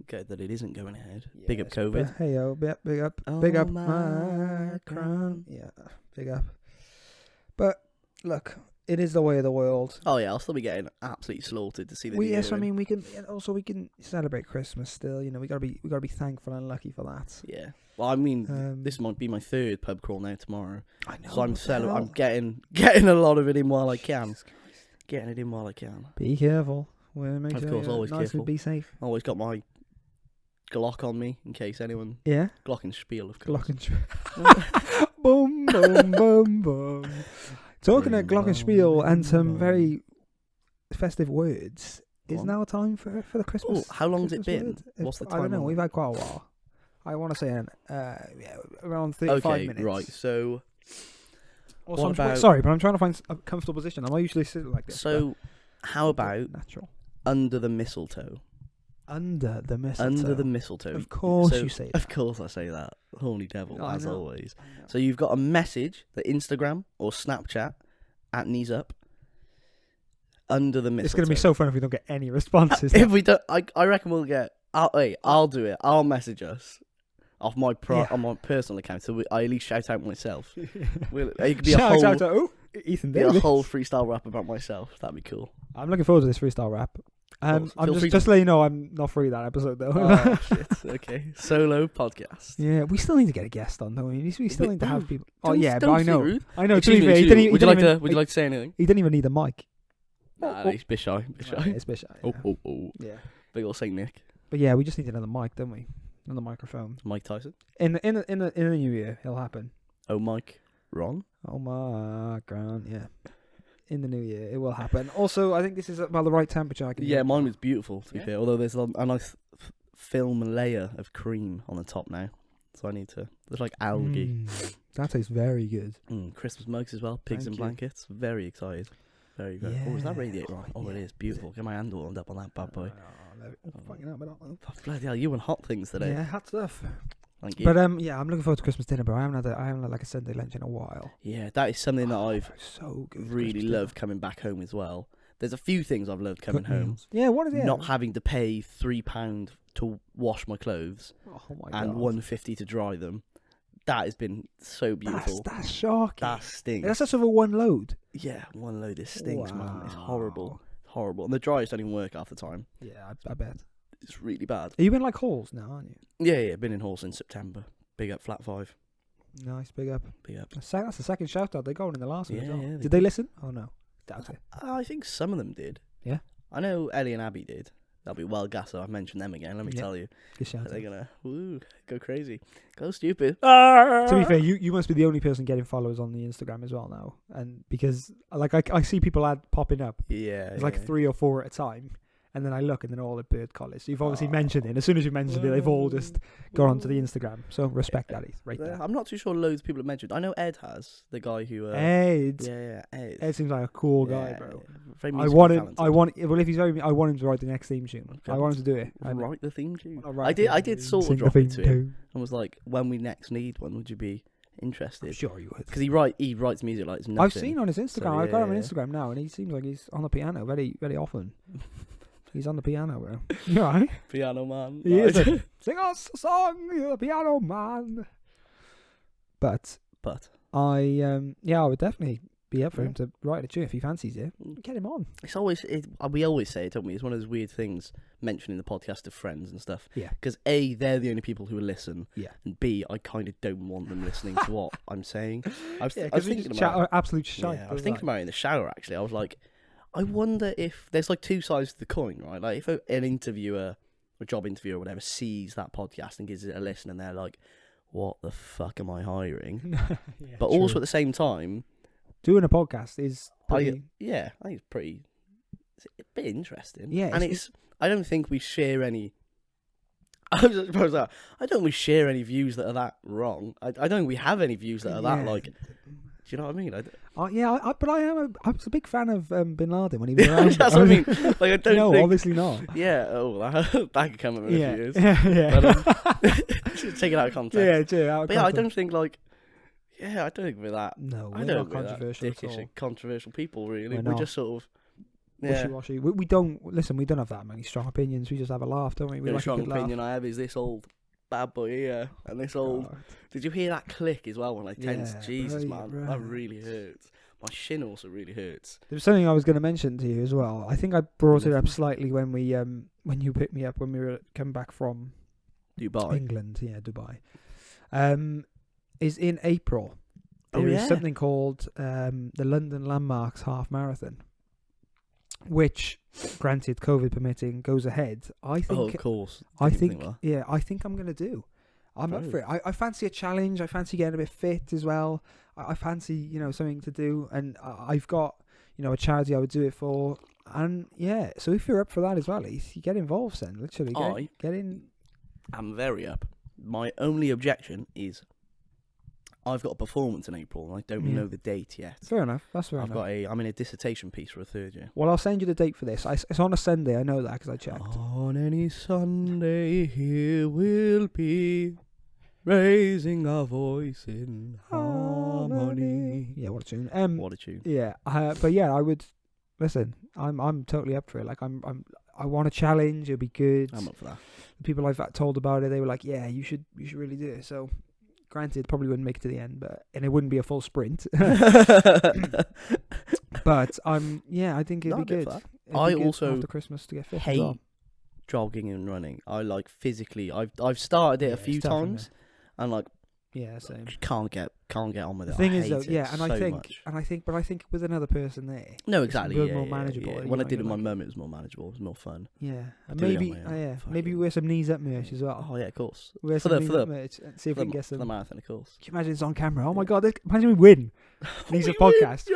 that it isn't going ahead. Yeah, Big up COVID. Hey yo, big up, Oh, big up, my crown. Yeah, big up. But look, it is the way of the world. Oh yeah, I'll still be getting absolutely slaughtered to see the new year I in. mean, we can celebrate Christmas still. You know, we gotta be thankful and lucky for that. Yeah. Well, I mean, this might be my 3rd pub crawl now tomorrow. I know. So I'm getting a lot of it in while I can. Getting it in while I can. Be careful. We'll make Of sure course, you're always nice careful. and be safe. Always got my Glock on me in case anyone. Yeah. Glockenspiel, of course. Boom, boom, boom, boom. Talking of Glockenspiel and some very festive words, is now time for the Christmas. Oh, how long's it Christmas been? word? What's the I don't time know. on We've it? had quite a while. I want to say around 35 minutes. Right. So, Also, what about- sorry, but I'm trying to find a comfortable position. I'm not usually sitting like this. so how about natural? under the mistletoe? Under the mistletoe. Under the mistletoe. Of course So- you say that. Of course I say that. Holy devil, I as know. always. I know. So you've got a message, the Instagram or Snapchat at Knees Up. Under the mistletoe. It's going to be so fun if we don't get any responses. If we don't, I reckon we'll get. I'll do it. I'll message us off my on my personal account, so I at least shout out myself. It could be Shout out to Ethan be a Davis. whole freestyle rap about myself. That'd be cool. I'm looking forward to this freestyle rap. Cool. I'm Feel free just to let you know, I'm not free that episode though. Oh shit. Okay. Solo podcast. Yeah, we still need to get a guest on, don't we? We still need to have people. Oh Don't- yeah, but don't I be know. rude. I know. To Excuse be me, fair, he excuse didn't me. even. Would you like to say anything? He didn't even need a mic. Nah, he's a bit shy. Bit shy. Yeah, it's a bit shy. Oh. Yeah. Big ol' Saint Nick. But yeah, we just need another mic, don't we? Another microphone. Mike Tyson. In the new year, it'll happen. Oh, Mike. Ron. Oh my God, yeah. In the new year, it will happen. Also, I think this is about the right temperature. I can Yeah, mine was beautiful, to be Yeah. fair. Although there's a nice film layer of cream on the top now. So I need to... There's like algae. That tastes very good. Christmas mugs as well. Pigs Thank and you. blankets. Very excited. Very, very... Oh, is that Yeah. radiator on? Oh, it Yeah. is. Beautiful. Get my hand warmed up on that bad boy. Fucking hell, but Oh, bloody hell, you and hot things today. yeah, hot stuff. Thank you. But yeah, I'm looking forward to Christmas dinner, bro. I haven't had like a Sunday lunch in a while. Yeah, that is something that I've so good. really Christmas loved coming back home as well. There's a few things I've loved dinner. coming Cooked home. meals. Yeah, what is it? Not having to pay £3 to wash my clothes Oh my and God. £1.50 to dry them. That has been so beautiful. That's shocking. That stinks. That's just over one load. Yeah, one load. It stinks, man. It's Wow. horrible. Horrible. And the dryers don't even work half the time. Yeah, I bet. It's really bad. Are you in like halls now, aren't you? Yeah. Been in Hall since September. Big up Flat 5. Nice, big up. Big up. That's the second shout out they got in the last one as Yeah, well. yeah, they Did they did. listen? Oh no, doubt it. I think some of them did. Yeah? I know Ellie and Abby did. That'll be well gas. I've mentioned them again. Let me Yeah. tell you. Good shout out. They're going to go crazy. Go stupid. To be fair, you must be the only person getting followers on the Instagram as well now, and because like I see people popping up, Yeah. it's like 3 or 4 at a time, and then I look and they're all at bird college. So you've obviously mentioned it. As soon as you mentioned it, they've all just gone onto the Instagram. So respect that, right there. I'm not too sure loads of people have mentioned. I know Ed has, the guy who... Ed. Yeah, Ed. Ed seems like a cool guy, Yeah, bro. very I musically want him. talented. Well, if he's very, I want him to write the next theme tune. Okay. I want him to do it. Write the theme tune. I'll I write did. the I did theme, sort of sing the drop it theme to him tune. and was like, when we next need one, would you be I'm interested? sure you would. Because he writes music like it's nothing. I've seen on his Instagram. I've got him on yeah. Instagram now, and he seems like he's on the piano very, very often. He's on the piano, bro. You alright? Piano Man. He is a, sing us a song, you're the piano man. But I would definitely be up for him to write a tune if he fancies it. Get him on. It's always we always say it, don't we? It's one of those weird things mentioning the podcast to friends and stuff. Yeah. Because A, they're the only people who will listen. Yeah. And B, I kind of don't want them listening to what I'm saying. I was thinking about absolute shite. I was thinking about it in the shower actually. I was like, I wonder if there's like two sides to the coin, right? Like if an interviewer, a job interviewer or whatever, sees that podcast and gives it a listen, and they're like, "What the fuck am I hiring?" But also at the same time, doing a podcast is pretty... I think it's pretty. It's a bit interesting. Yeah, and I don't think we share any. I don't think we share any views that are that wrong. I don't think we have any views that are that like. Do you know what I mean? But I was a big fan of Bin Laden when he was around. That's what I mean. Like I don't. No, think, obviously not. Yeah. Oh, that could come up in a few years. Yeah. But, take it out of context. Yeah, true. But yeah, I don't think like. Yeah, I don't think we're that. No, I we're don't not controversial think we're that dickish and controversial people. Really, We're just sort of. Wishy-washy. We don't listen. We don't have that many strong opinions. We just have a laugh, don't we? The only strong opinion I have is this old bad boy here and this old. God. Did you hear that click as well when I tensed? Yeah, Jesus, man, right. that really hurts. My shin also really hurts. There was something I was going to mention to you as well. I think I brought it up slightly when you picked me up when we were coming back from Dubai, England. Yeah, Dubai. Is in April. There is something called the London Landmarks Half Marathon, which, granted, COVID permitting, goes ahead. I think. Oh, of course. I think I'm going to do. I'm up for it. I fancy a challenge. I fancy getting a bit fit as well. I fancy, something to do. And I've got, a charity I would do it for. And yeah, so if you're up for that as well, you get involved then. Literally, get in. I'm very up. My only objection is I've got a performance in April and I don't know the date yet. Fair enough. That's fair enough. I'm in a dissertation piece for a third year. Well, I'll send you the date for this. It's on a Sunday. I know that because I checked. On any Sunday here we'll be raising our voice in harmony. Yeah, what a tune. What a tune. Yeah, but yeah, I would listen. I'm totally up for it. Like I want a challenge. It'll be good. I'm up for that. The people I've told about it, they were like, "Yeah, you should really do it." So. Granted, probably wouldn't make it to the end, and it wouldn't be a full sprint. But I think it'd be good. I also after Christmas to get fit. Hate jogging and running. I like physically. I've started it a few times, and like same. Can't get on with it. The thing is, though, I think with another person there. No, exactly. It's more manageable. Yeah. When I did it with my mum, it was more manageable. It was more fun. Yeah, and maybe wear some knees up merch as well. Oh yeah, of course. Wear some knees up merch and see if we can get some. For the marathon, of course. Can you imagine it's on camera? Oh my god! Imagine we win. Knees up podcast.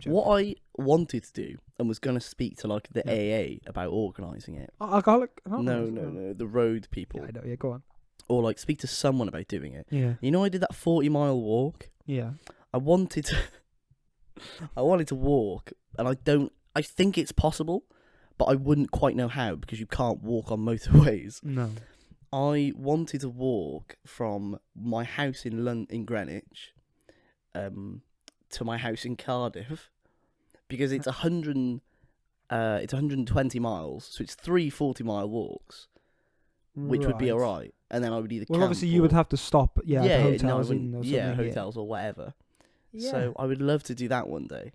What I wanted to do and was going to speak to like the AA about organising it. Alcoholic? No, the road people. Yeah, I know. Yeah, go on. Or like speak to someone about doing it. Yeah. I did that 40-mile walk. Yeah. I wanted to walk, and I think it's possible, but I wouldn't quite know how because you can't walk on motorways. No. I wanted to walk from my house in Greenwich, to my house in Cardiff, because it's 120 miles, so it's 3 40-mile walks, which would be alright. And then I would either camp obviously you would have to stop, at hotels hotels or whatever. Yeah. So I would love to do that one day.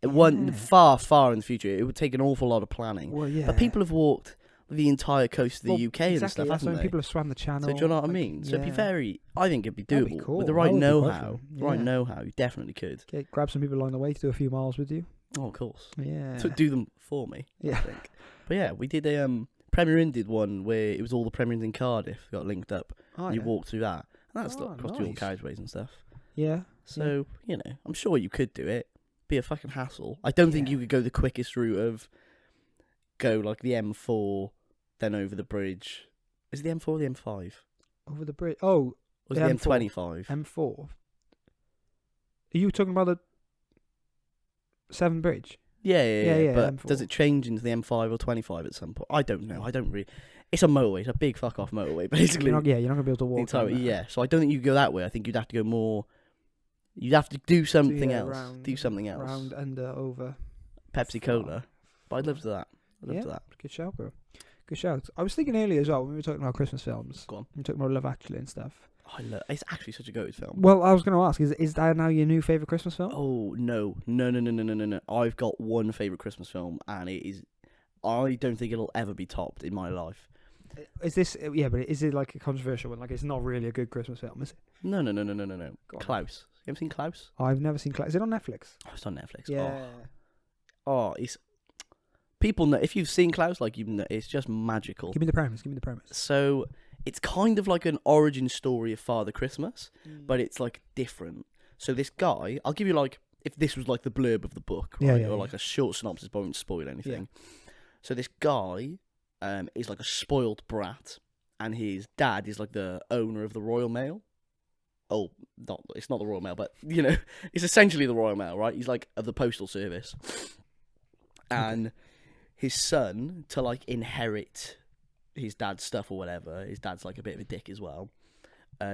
It wasn't far in the future. It would take an awful lot of planning. Well, yeah. But people have walked the entire coast of the UK and stuff, haven't they? People have swam the channel. So do you know what I mean? So it'd be I think it'd be doable. Be cool. With the right know-how. You definitely could. Okay, grab some people along the way to do a few miles with you. Oh, of course. Yeah. To do them for me, I think. But yeah, we did a... Premier Inn did one where it was all the Premier Inns in Cardiff got linked up. And you walked through that. And that's across all carriageways and stuff. Yeah. So, I'm sure you could do it. Be a fucking hassle. I don't think you could go the quickest route of go like the M4, then over the bridge. Is it the M4 or the M5? Over the bridge. Oh. Was it the M25? M4. Are you talking about the Severn Bridge? Yeah. But M4. Does it change into the M5 or 25 at some point? I don't know. I don't really. It's a motorway. It's a big fuck off motorway, basically. You're not going to be able to walk. So I don't think you could go that way. I think you'd have to go more. You'd have to do something else. Do something else. Round, under, over. Pepsi Cola. But I'd love to do that. Good shout, bro. Good shout. I was thinking earlier as well when we were talking about Christmas films. Go on. We were talking about Love Actually and stuff. It's actually such a good film. Well, I was going to ask, is that now your new favourite Christmas film? Oh, no. I've got one favourite Christmas film, and it is... I don't think it'll ever be topped in my life. Is this... Yeah, but is it like a controversial one? Like, it's not really a good Christmas film, is it? No. Klaus. You ever seen Klaus? I've never seen Klaus. Is it on Netflix? Oh, it's on Netflix. Yeah. It's... People know... If you've seen Klaus, like, you know, it's just magical. Give me the premise. So... It's kind of like an origin story of Father Christmas, but it's like different. So this guy, I'll give you like, if this was like the blurb of the book, right? Or like a short synopsis, but I won't spoil anything. Yeah. So this guy is like a spoiled brat, and his dad is like the owner of the Royal Mail. Oh, it's not the Royal Mail, but, you know, it's essentially the Royal Mail, right? He's like of the postal service. And his son, to like inherit his dad's stuff or whatever, his dad's like a bit of a dick as well.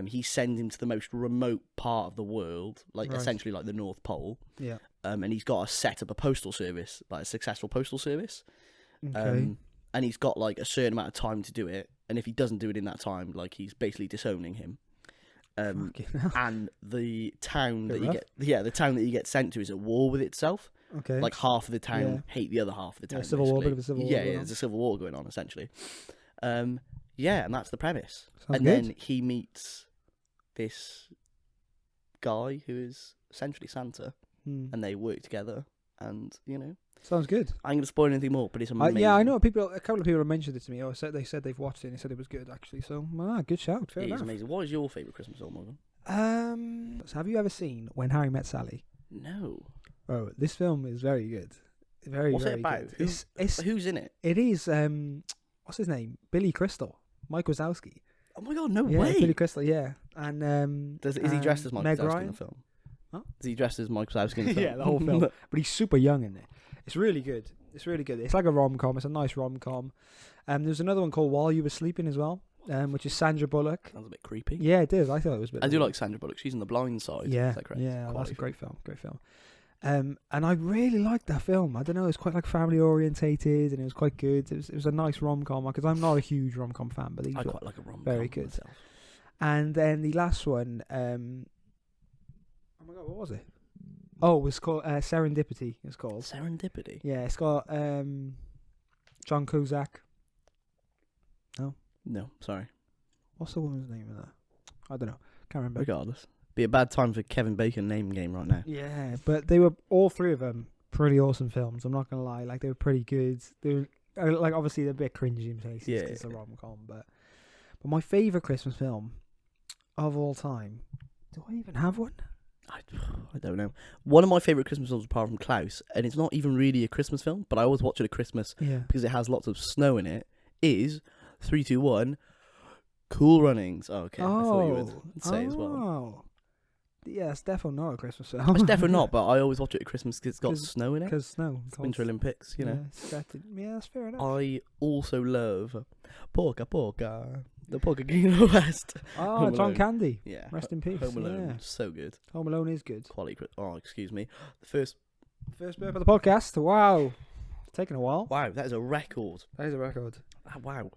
He sends him to the most remote part of the world, like essentially like the North Pole. Yeah. And he's got to set up a postal service, like a successful postal service. Okay. And he's got like a certain amount of time to do it, and if he doesn't do it in that time, like he's basically disowning him. And the town that the town that you get sent to is at war with itself. Okay. Like half of the town hate the other half of the town. Civil war, bit of a civil war. Yeah, there's a civil war going on essentially. And that's the premise. Sounds and good. Then he meets this guy who is essentially Santa, and they work together. And you know, sounds good. I ain't gonna spoil anything more, but it's amazing. Yeah, I know. A couple of people have mentioned it to me. They said they've watched it and they said it was good actually. So, good shout. Fair enough. It is amazing. What is your favourite Christmas film, Morgan? So have you ever seen When Harry Met Sally? No. Oh, this film is very good. What's very it about? Good. Who's in it? It is what's his name? Billy Crystal, Mike Wazowski. Oh my god, no yeah, way! Billy Crystal, yeah. And is he dressed as Mike Meg Wazowski Ryan? in the film? Huh? Is he dressed as Mike Wazowski in the film? Yeah, the whole film. But he's super young in it. It's really good. It's like a rom-com. It's a nice rom-com. There's another one called While You Were Sleeping as well, which is Sandra Bullock. Sounds a bit creepy. Yeah, it is. I thought it was a bit. I do like Sandra Bullock. She's in The Blind Side. Yeah, is that correct? Yeah, that's a great film. And I really liked that film. I don't know, it was quite like family orientated, and it was quite good. It was a nice rom-com because I'm not a huge rom-com fan, but these I were quite like a rom-com. very good. Myself. And then the last one, oh my god, what was it? Oh, it was called Serendipity. It's called Serendipity. Yeah, it's got John Cusack. No, sorry. What's the woman's name of that? I don't know. Can't remember. Regardless, be a bad time for Kevin Bacon name game right now. Yeah, but they were all three of them pretty awesome films. I'm not gonna lie, like they were pretty good. They were like obviously they're a bit cringy in places because it's a rom-com, but my favourite Christmas film of all time. Do I even have one? I don't know. One of my favourite Christmas films, apart from Klaus, and it's not even really a Christmas film, but I always watch it at Christmas because it has lots of snow in it, is 3, 2, 1, Cool Runnings. Oh, okay. I thought you would say as well. Yeah, it's definitely not a Christmas film. It's definitely not, but I always watch it at Christmas because it's got snow in it. Because snow. It's Winter Olympics, you know. Yeah, that's fair enough. I also love Porca, the Porca King of the West. Oh, John Candy. Yeah. Rest in peace. Home Alone, so good. Home Alone is good. Quality. Oh, excuse me. The first burp of the podcast. Wow. It's taken a while. Wow, that is a record. That is a record. Wow.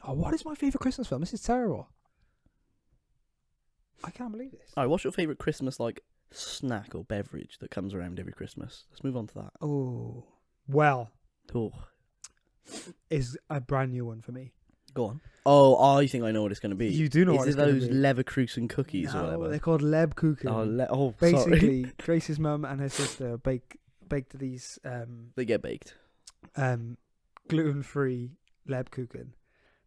Oh, what is my favourite Christmas film? This is terrible. I can't believe this. Alright, what's your favourite Christmas like snack or beverage that comes around every Christmas? Let's move on to that. Oh, well, oh, is a brand new one for me. Go on. Oh, I think I know what it's going to be. You do know what it's going to be. Is it those Leverkusen cookies or whatever? They're called Lebkuchen. Oh, basically, sorry. Grace's mum and her sister baked these. They get baked. Gluten-free Lebkuchen.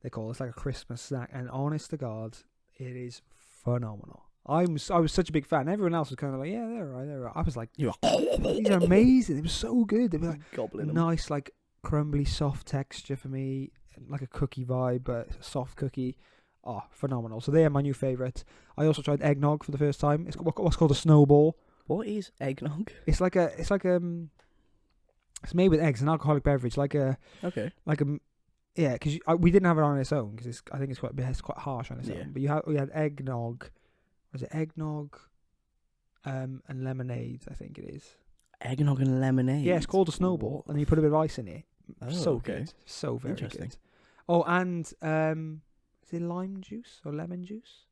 They call it. It's like a Christmas snack, and honest to God, it is phenomenal. I was such a big fan. Everyone else was kind of like, yeah, they're right. I was like, these are amazing. They were so good. They were like gobbling nice, like crumbly, soft texture for me, like a cookie vibe, but a soft cookie. Oh, phenomenal. So they are my new favourite. I also tried eggnog for the first time. It's what's called a snowball. What is eggnog? It's made with eggs, an alcoholic beverage, yeah, because we didn't have it on its own because I think it's quite harsh on its own. But we had eggnog. Was it eggnog? And lemonade, I think it is. Eggnog and lemonade. Yeah, it's called a snowball, and you put a bit of ice in it. Oh, so okay. good, so very interesting. good. Oh, and is it lime juice or lemon juice?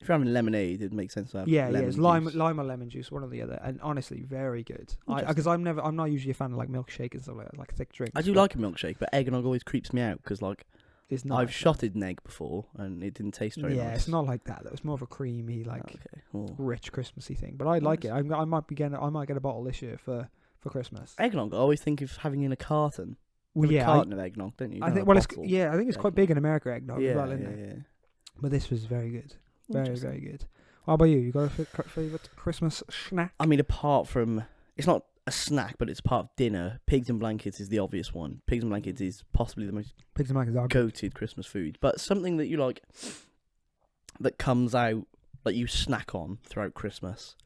If you're having lemonade, it makes sense to have Yeah, lemon it's juice. lime or lemon juice, one or the other. And honestly, very good. Interesting. Because I'm not usually a fan of like milkshake and stuff like that, like thick drinks. I do like a milkshake, but eggnog always creeps me out because like It's not. I've like shotted an egg before and it didn't taste very yeah, nice. it's not like that. Though. It's more of a creamy, like Okay. Oh. rich Christmassy thing. But I like it. Nice. I might get a bottle this year for Christmas. Eggnog, I always think of having in a carton. Well, You have yeah, a carton of eggnog, don't you? I Not think. a Well, bottle. I think it's quite big in America, eggnog as well, isn't it? yeah. But this was very good. Very, Interesting. very good. How about you? You got a favourite Christmas snack? I mean, apart from it's not a snack, but it's part of dinner. Pigs and blankets is the obvious one. Pigs and blankets is possibly the most Pigs and blankets are good. goated Christmas food, but something that you like that comes out that you snack on throughout Christmas.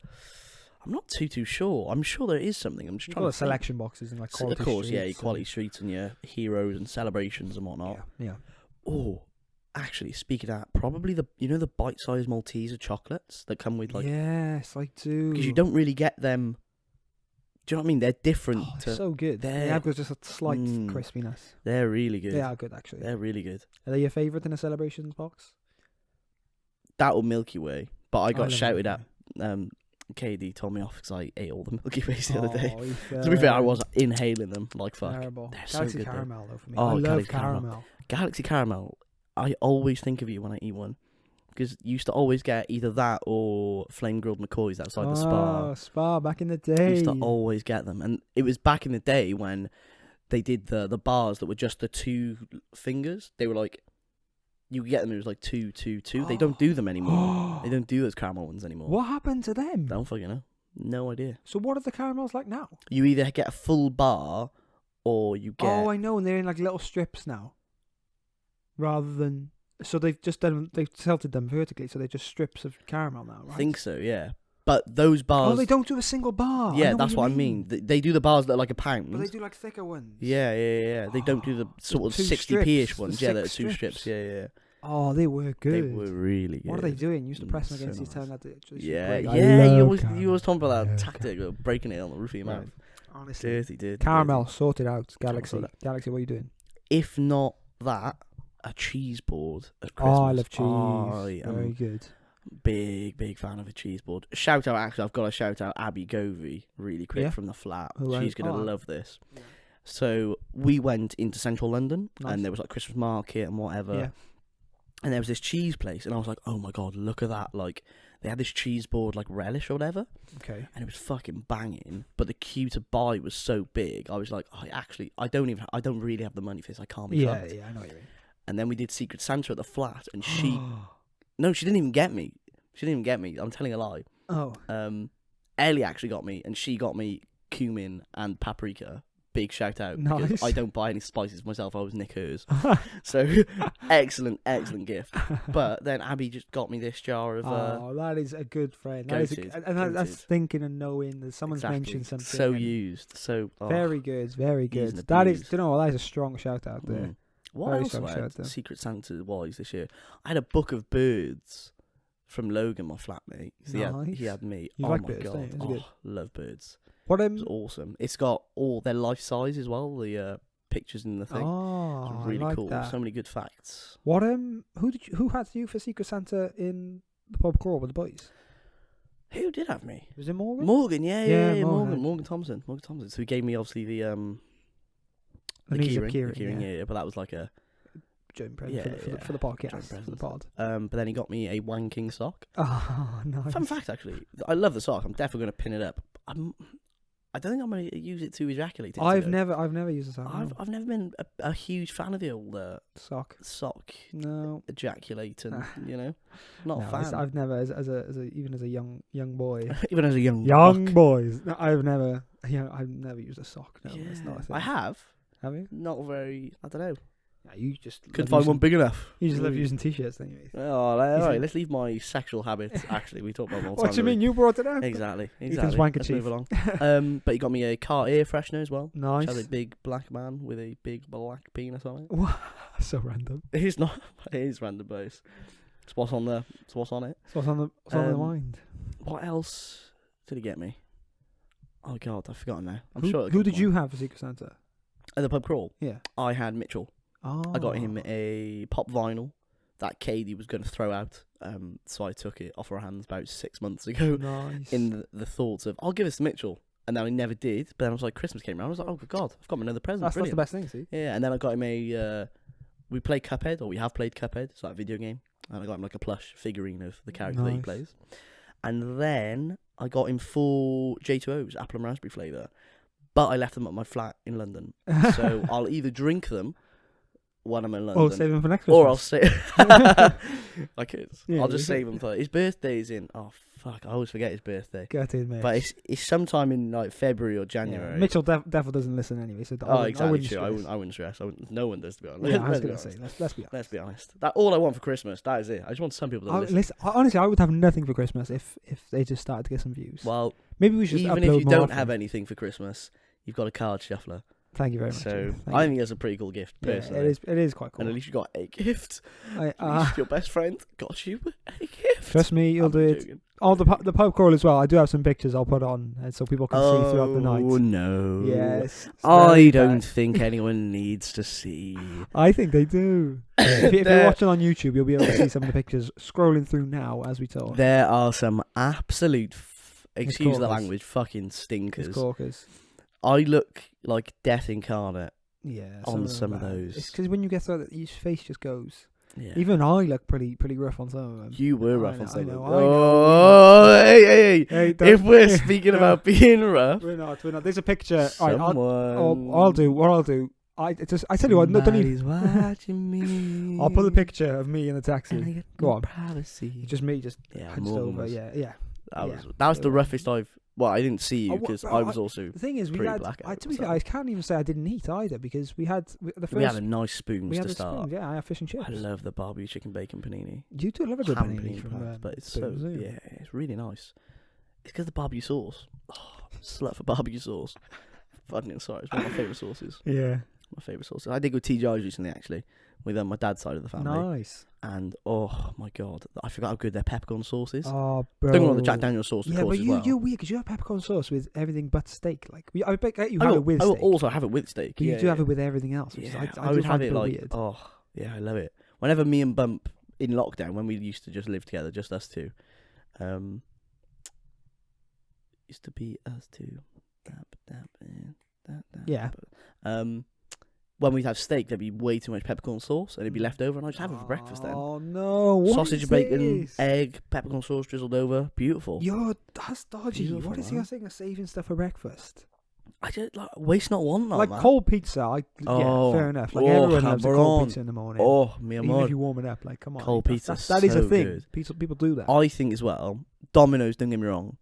I'm not too sure. I'm sure there is something. I'm just You've trying got to the selection boxes and like quality of course, yeah, your streets quality streets and your heroes and celebrations and and, whatnot. yeah. Oh, actually, speaking of that, probably the bite-sized Malteser chocolates that come with like Yes, I do. because you don't really get them. Do you know what I mean? They're different. Oh, they're so good. They have just a slight crispiness. They're really good. They are good, actually. They're really good. Are they your favourite in a celebrations box? That or Milky Way, but I got love shouted Milky at. KD told me off because I ate all the Milky Ways the other day. Oh, To be fair, I was inhaling them like fuck. terrible. They're so Galaxy good, though. caramel though for me. Oh, I love Galaxy caramel. caramel. Galaxy caramel. I always think of you when I eat one because you used to always get either that or flame grilled McCoys outside the spa. Oh, spa back in the I day. used to always get them, and it was back in the day when they did the bars that were just the two fingers. They were like, you could get them. It was like 2, 2, 2. They don't do them anymore. They don't do those caramel ones anymore. What happened to them? Don't fucking know. No idea. So what are the caramels like now? You either get a full bar, or you get. Oh, I know, and they're in like little strips now. Rather than they've tilted them vertically, so they're just strips of caramel now, right? I think so, yeah. But those bars. Oh, they don't do a single bar. Yeah, that's what I mean. They do the bars that are like a pound. But they do like thicker ones. Yeah. They don't do the sort of two 60p-ish strips, ones. the Yeah, they're 6 two strips. strips. Yeah. Oh, they were good. They were really good. What are they doing? You used to press them So against your nice. tongue. At the Yeah. I You love always talking about that caramel. tactic of breaking it on the roof of your mouth. Honestly, Dirty. caramel sorted out. Galaxy, Sorted out. Galaxy, what are you doing? If not that, a cheese board at Christmas. Oh, I love cheese. I am Very good. big fan of a cheese board. Shout out, actually, I've got to shout out Abby Govey really quick Yeah? from the flat. Who She's going to oh. love this. So we went into central London Nice. and there was like Christmas market and whatever. Yeah. And there was this cheese place and I was like, oh my God, look at that. Like they had this cheese board like relish or whatever. Okay. And it was fucking banging. But the queue to buy was so big. I was like, I don't really have the money for this. I can't be fucked. I know what you mean. And then we did Secret Santa at the flat and she no, she didn't even get me. I'm telling a lie. Oh. Ellie actually got me, and she got me cumin and paprika. Big shout out. Because Nice. I don't buy any spices myself. I was Nick hers. So, excellent gift. But then Abby just got me this jar of... Oh, that is a good friend. That is goated, that's goated. thinking and knowing that someone's exactly. mentioned something. So and used. So... oh, very good, very used good. and That is, abused. you know, that is a strong shout out there. mm. What Very else strong have I shout had out. Secret Santa wise this year? I had a book of birds from Logan, my flatmate. So Nice. he had me. You oh like my birds, God. don't you? It's Oh, good. love birds. What It's awesome. It's got all their life size as well. The pictures in the thing. Oh, It's really I like cool. that. So many good facts. What who had you for Secret Santa in the pub crawl with the boys? Who did have me? Was it Morgan? Morgan, yeah, Morgan. Morgan Thompson. So he gave me obviously the And he's a keyring, yeah. yeah. But that was like a Joint present Yeah, for the podcast, joint for the present. pod. but then he got me a wanking sock. Oh, nice. Fun fact, actually, I love the sock. I'm definitely gonna pin it up. I don't think I'm gonna use it to ejaculate. I've never used a sock. I've never been a huge fan of the old sock. sock No, ejaculate and not a no, fan. I've never even as a young boy. Even as a young buck. boys. No, I've never used a sock. No, it's not a thing. I have. Have you? Not very. I don't know. Yeah, you just Couldn't love find one using- big enough. You just love using t-shirts, don't you? Oh, all He's right. a- Let's leave my sexual habits. Actually, we talked about them all the What time. do you mean? didn't You brought it up. we? Exactly. Ethan's wanker Let's chief. move along. But he got me a car air freshener as well. Nice. Which has a big black man with a big black penis on it. So random. It's not. It is random, but it's what's on it. So what's on the mind? What else did he get me? Oh God, I've forgotten now. I'm Who, sure. who did you have for Secret Santa? At the pub crawl? Yeah. I had Mitchell. Oh. I got him a pop vinyl that Katie was going to throw out. So I took it off her hands about 6 months ago. Nice. In the thoughts of, I'll give this to Mitchell. And then I never did. But then I was like, Christmas came around. I was like, oh, good God, I've got him another present. That's the best thing, see? Yeah, and then I got him we play Cuphead, or we have played Cuphead. It's like a video game. And I got him like a plush figurine of the character that he plays. And then I got him 4 J2Os, apple and raspberry flavour. But I left them at my flat in London. So I'll either drink them when I'm in London. Or save them for next Christmas. Or I'll save... I could. Yeah, I'll just save them for... His birthday's in... Oh, fuck. I always forget his birthday. Get in, mate. But it's sometime in like February or January. Yeah. Mitchell definitely doesn't listen anyway. So exactly true. I wouldn't stress. No one does, to be honest. Yeah, I was going to say, let's be honest. Let's be honest. That all I want for Christmas, that is it. I just want some people to listen. Honestly, I would have nothing for Christmas if they just started to get some views. Well, maybe we should even upload if you more don't often. have anything for Christmas, you've got a card shuffler. Thank you very much. So Thank I you. think that's a pretty cool gift, personally. Yeah, it is quite cool. And at least you got a gift. At I, least your best friend got you a gift. trust me, you'll I'm do it. joking. Oh, the pub crawl as well. I do have some pictures I'll put on so people can see throughout the night. Oh, no. Yes. I don't think anyone needs to see. I think they do. if you're watching on YouTube, you'll be able to see some of the pictures scrolling through now as we talk. There are some absolute, excuse the corkers. language, fucking It's stinkers. corkers. I look like death incarnate Yeah. on some them of are bad. those. It's because when you get through that, your face just goes. Yeah. Even I look pretty rough on some of them. You were I rough know, on some of I them. know. Oh, hey. Hey, If we're speaking about being rough, We're not. There's a picture. someone... I'll do. What I'll do. I tell you what. No, don't even. Somebody's watching me. I'll put a picture of me in the And I taxi. get Go no on. privacy. Just me, just Yeah, hunched Morgan over. was- Yeah. That was the roughest I've... Well, I didn't see you because I was also... The thing is, we pretty had. blackout, To be so. fair, I can't even say I didn't eat either because we had the first. We had a nice spoons we had to the start. spoons. Yeah, I have fish and chips. I love the barbecue chicken bacon panini. You do love a good Ham panini from perhaps, but it's Spoons, so... don't you? Yeah, it's really nice. It's because the barbecue sauce. Oh, slut for barbecue sauce. Fucking sorry, it's one of my favourite sauces. Yeah. My favourite sauces. I did go TGI's recently, actually, with my dad's side of the family. Nice. And, oh, my God. I forgot how good their peppercorn sauce is. Oh, bro. Don't get me wrong, the Jack Daniel's sauce, of Yeah, course, but as well. you're weird because you have peppercorn sauce with everything but steak. Like, I bet you have it with I will steak. also have it with steak. But you do have it with everything else. Which Yeah, is, I do would find have it a bit like, weird. oh, yeah, I love it. Whenever me and Bump, in lockdown, when we used to just live together, just us two, used to be us two. Yeah. When we'd have steak, there'd be way too much peppercorn sauce, and it'd be left over, and I'd just have it for breakfast then. Oh no! What Sausage, is bacon, this? egg, peppercorn sauce drizzled over. Beautiful. That's dodgy. Beautiful, What is man. your thing of saving stuff for breakfast? I just waste not, want not, Like man. cold pizza. Oh. Yeah, fair enough. Like Oh, everyone loves a cold cabron. pizza in the morning. Oh, me Even amor. if you warm it up, like come on. Cold pizza, That is a so thing. good. People do that. I think as well, Domino's, don't get me wrong,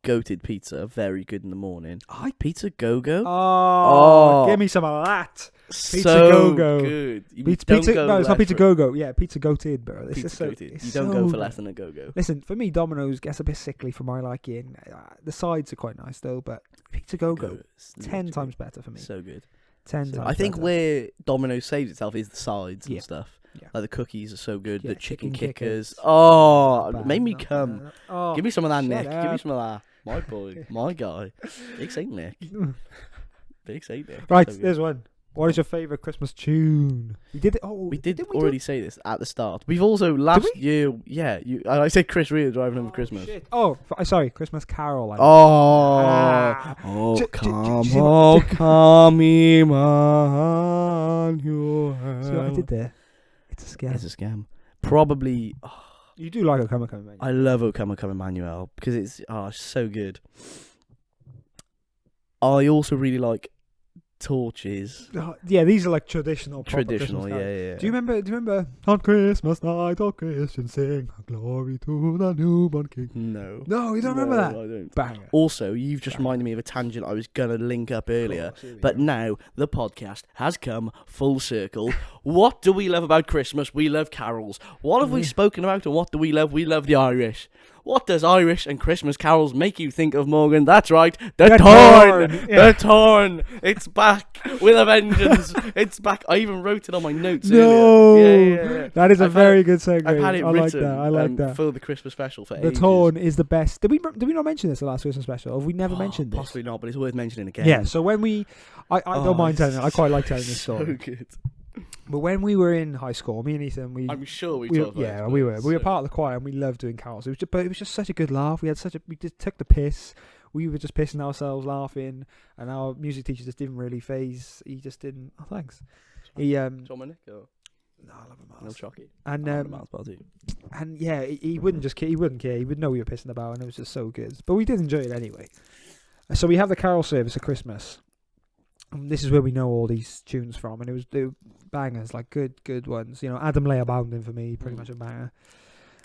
goated pizza, very good in the morning. Pizza Go-Go? Oh, give me some of that. Pizza so Go-Go. good. You Pizza, don't go no, it's not less Pizza for- Go-Go. Yeah, Pizza Goated, bro. It's Pizza just so, goated. it's You don't so go for good. less than a Go-Go. Listen, for me, Domino's gets a bit sickly for my liking. The sides are quite nice though, but Pizza Go-Go, It's 10 literally times better for me. So good. 10 So times I think better. where Domino's saves itself is the sides Yeah. and stuff. Yeah. Like the cookies are so good. Yeah, The chicken chicken kickers. kickers. Oh, Bad, made me not come. bad. Oh, Give me some of that, shut Nick. Give me up. some of that. My boy. My guy. Big Saint Nick. Big Saint Nick. Right, So good. there's one. What is your favourite Christmas tune? We did it. Oh, We did didn't we already say this at the start. We've also last year, yeah. I said Chris Rea driving home for Christmas. Shit. Oh, sorry, Christmas Carol. Oh, J- come, j- j- oh, come, Emmanuel. See what I did there? It's a scam. It's a scam. Probably. Oh, You do like a come man. I love O Come, Emmanuel because it's so good. I also really like Torches. Yeah, these are like traditional. proper Traditional, Christmas carols. yeah. Do you remember? On Christmas night, all Christians sing glory to the newborn King. No. No, you don't remember No, that? I don't. Banger. Also, you've just reminded me of a tangent I was gonna link up earlier. But now the podcast has come full circle. What do we love about Christmas? We love carols. What have we spoken about and what do we love? We love the Irish. What does Irish and Christmas carols make you think of, Morgan? That's right, the Torn! Yeah. The Torn! It's back with a vengeance. It's back. I even wrote it on my notes No, earlier. Yeah. that is a I've very had good segue. I've had it I written like that. I like that. for the Christmas special for The ages. Torn is the best. Did we not mention this the last Christmas special? Have we never mentioned this? Possibly not, but it's worth mentioning again. Yeah. So when I don't mind telling it. I quite like telling this So story. good. But when we were in high school, me and Ethan, I'm sure we we talked about yeah, it, we were so- part of the choir and we loved doing carols. But it was just such a good laugh. We just took the piss. We were just pissing ourselves laughing, and our music teacher just didn't really phase. He just didn't. Oh, thanks. He Dominic or no, I love him. no Chucky. And and yeah, he wouldn't care. He wouldn't care. He would know we were pissing about, and it was just so good. But we did enjoy it anyway. So we have the carol service at Christmas. And this is where we know all these tunes from, and they were bangers, like good ones. You know, Adam Lay Abounding for me, pretty much a banger.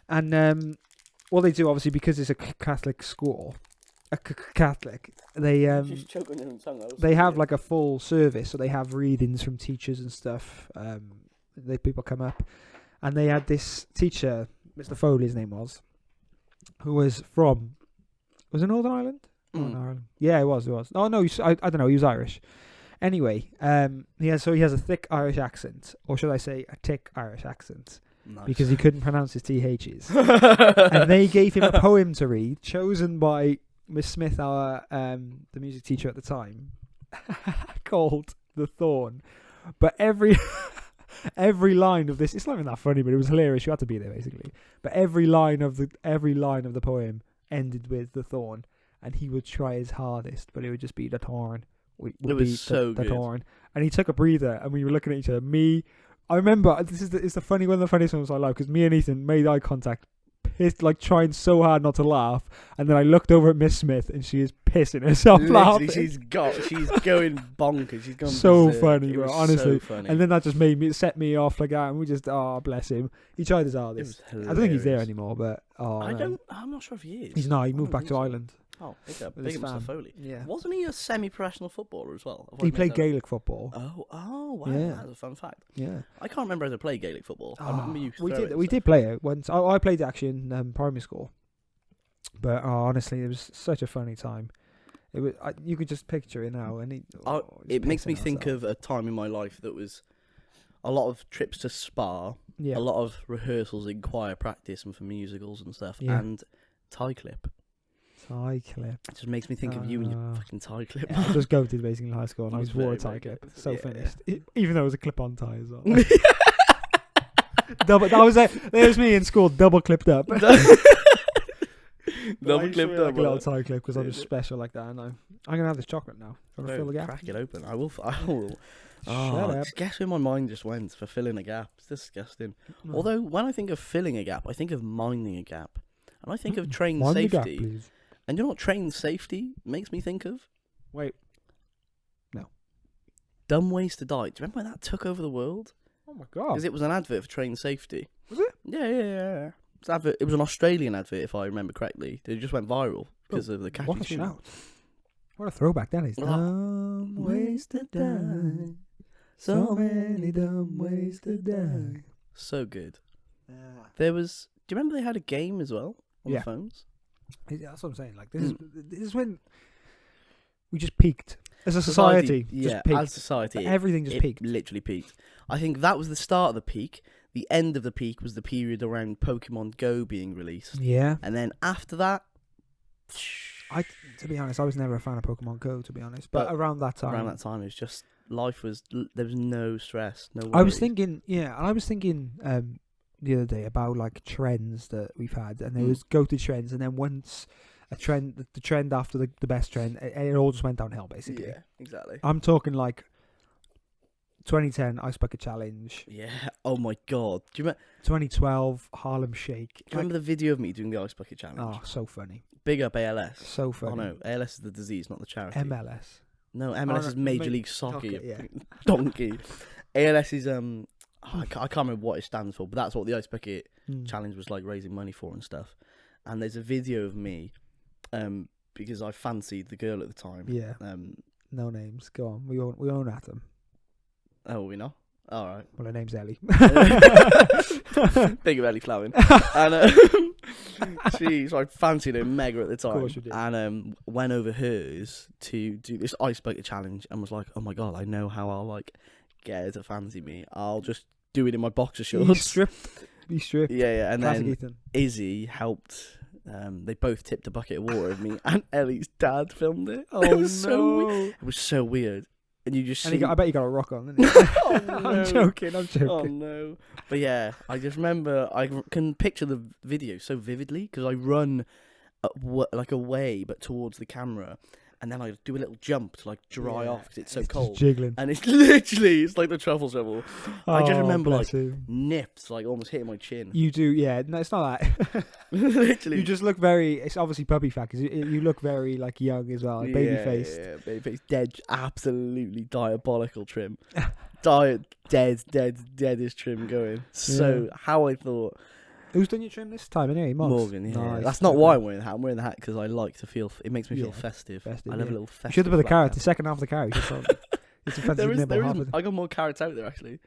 And what they do, obviously, because it's a Catholic school, Catholic, they Just choking in the tongue. they have like a full service, so they have readings from teachers and stuff. People come up, and they had this teacher, Mr. Foley, his name was, who was it Northern Ireland? Northern Ireland. Yeah, it was. Oh no, I don't know. He was Irish. Anyway, he has a thick Irish accent, or should I say, a thick Irish accent, Nice. because he couldn't pronounce his THs. And they gave him a poem to read, chosen by Miss Smith, our the music teacher at the time, called "The Thorn." But every line of this, it's not even that funny, but it was hilarious. You had to be there basically. But every line of the poem ended with "The Thorn," and he would try his hardest, but it would just be "The Thorn." It was so the good. Thorn. And he took a breather, and we were looking at each other. I remember it's one of the funniest ones I love, because me and Ethan made eye contact, pissed, like trying so hard not to laugh, and then I looked over at Miss Smith, and she is pissing herself laughing. She's going bonkers. She's gone so berserk. funny, It bro. was Honestly, so funny. and then that just set me off like that, and we just bless him. He tried his hardest. I don't think he's there anymore, but I'm not sure if he is. He's not. He moved don't back to think so. Ireland. Oh, with big his up Mr. fam. Foley. Yeah. Wasn't he a semi-professional footballer as well? He played Gaelic football. Oh, wow, Yeah. that's a fun fact. Yeah. I can't remember how to play Gaelic football. I remember you We did play it once. I played it actually in primary school. But honestly, it was such a funny time. It was. You could just picture it now, and it makes me think of a time in my life that was a lot of trips to Spa, a a lot of rehearsals in choir practice and for musicals and stuff, and tie clip. Tie clip. It just makes me think of you and your fucking tie clip. Yeah, I just goated basically in high school, and I It was just wore a very, tie very clip. good. So Yeah. finished. Even though it was a clip-on tie as well. Double. That was it. There's me in school, double clipped up. Double Double clipped like up. a little tie clip because I'm just special like that. I know. I'm gonna have this chocolate now. I'm gonna fill the gap. Crack it open. I will. Shut up. Guess where my mind just went for filling a gap. It's disgusting. No. Although when I think of filling a gap, I think of minding a gap, and I think of train Mind the gap, safety. please. And you know what train safety makes me think of? Wait. Dumb Ways to Die. Do you remember when that took over the world? Oh my god. Because it was an advert for train safety. Was it? Yeah. It was an Australian advert, if I remember correctly. It just went viral because of the catchy What a tune. shout. What a throwback that is. Oh. Dumb ways to die. So many dumb ways to die. So good. Yeah. There was. Do you remember they had a game as well on Yeah. the phones? That's what I'm saying. Like this is when we just peaked as a society. Yeah, just peaked. as society, Everything just it peaked. literally peaked. I think that was the start of the peak. The end of the peak was the period around Pokemon Go being released, Yeah. and then after that, To be honest, I was never a fan of Pokemon Go. To be honest, but around that time, it was just life was. There was no stress, no. I was worries. thinking, the other day about like trends that we've had, and there was go-to trends, and then once a trend, the trend after the best trend, it all just went downhill basically. Yeah, exactly. I'm talking like 2010 Ice Bucket Challenge, Yeah. Oh my god. Do you remember? 2012 Harlem Shake. Do you remember the video of me doing the ice bucket challenge? Oh, so funny, Big up ALS. so funny. Oh no, ALS is the disease, not the charity. MLS. No, MLS no, is Major League Soccer. Soccer, yeah. Donkey. ALS is I can't remember what it stands for, but that's what the ice bucket Mm. challenge was like, raising money for and stuff. And there's a video of me, because I fancied the girl at the time. Yeah. No names. Go on. We own Atom. Oh, we know. All right. Well, her name's Ellie. Big of Ellie Flowing. And so I fancied her mega at the time. Of course you did. And went over hers to do this ice bucket challenge and was like, oh my god, I know how I'll like get her to fancy me. I'll just do it in my boxer shorts. Be stripped. Yeah. And Classic then Ethan. Izzy helped. They both tipped a bucket of water at me, and Ellie's dad filmed it. Oh It was so no. weird. It was so weird. and you just And see. I bet you got a rock on, didn't you? Oh, no. I'm joking. Oh no! But yeah, I just remember I can picture the video so vividly because I run like away, but towards the camera, and then I do a little jump to like dry off because it's so cold. Just jiggling. And it's like the truffle shovel. I just remember bless like you. nips like almost hitting my chin. You do, yeah. No, it's not that. Literally. You just look very. It's obviously puppy fat because you look very like young as well, like baby faced. Yeah, baby face. Dead, absolutely diabolical trim. Deadest trim going. So how I thought. Who's done your trim this time anyway? Morgan, yeah. Nice. That's not why I'm wearing the hat. I'm wearing the hat because I like to feel. It makes me feel festive. I love a little festive. You should have put the black carrot. hat. The second half of the carrot. It's a fancy nibble. I got more carrots out there actually.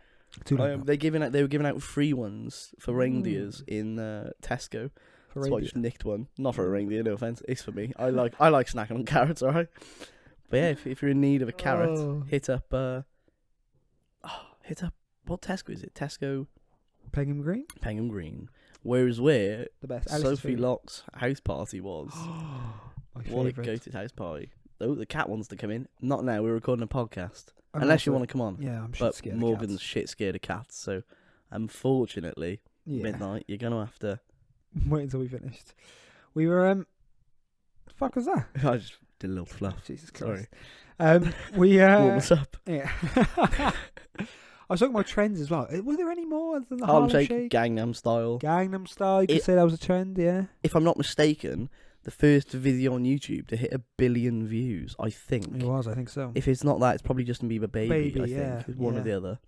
They were giving out free ones for reindeers in Tesco. That's why I just nicked one. Not for a reindeer, no offense. It's for me. I like snacking on carrots, alright? But yeah, if you're in need of a carrot, hit up what Tesco is it? Tesco Pengham Green? Pengham Green. Whereas where the best. Sophie Locke's house party was. My What a favourite. goated house party. Oh, the cat wants to come in. Not now, we're recording a podcast. Unless you want to come on. Yeah, I'm But scared Morgan's of cats. shit scared of cats, so unfortunately, Yeah. midnight, you're gonna have to. Wait until we finished. We were the fuck was that? I just did a little fluff. Jesus Sorry. Christ. We Warm us up. yeah. I was talking about trends as well. Were there any more than the Harlem Harlem Shake, Shake? Gangnam Style. Gangnam Style. You could say that was a trend, yeah. If I'm not mistaken, the first video on YouTube to hit 1 billion views, I think. It was, I think so. If it's not that, it's probably Justin Bieber Baby, I think. Yeah, It's one or the other.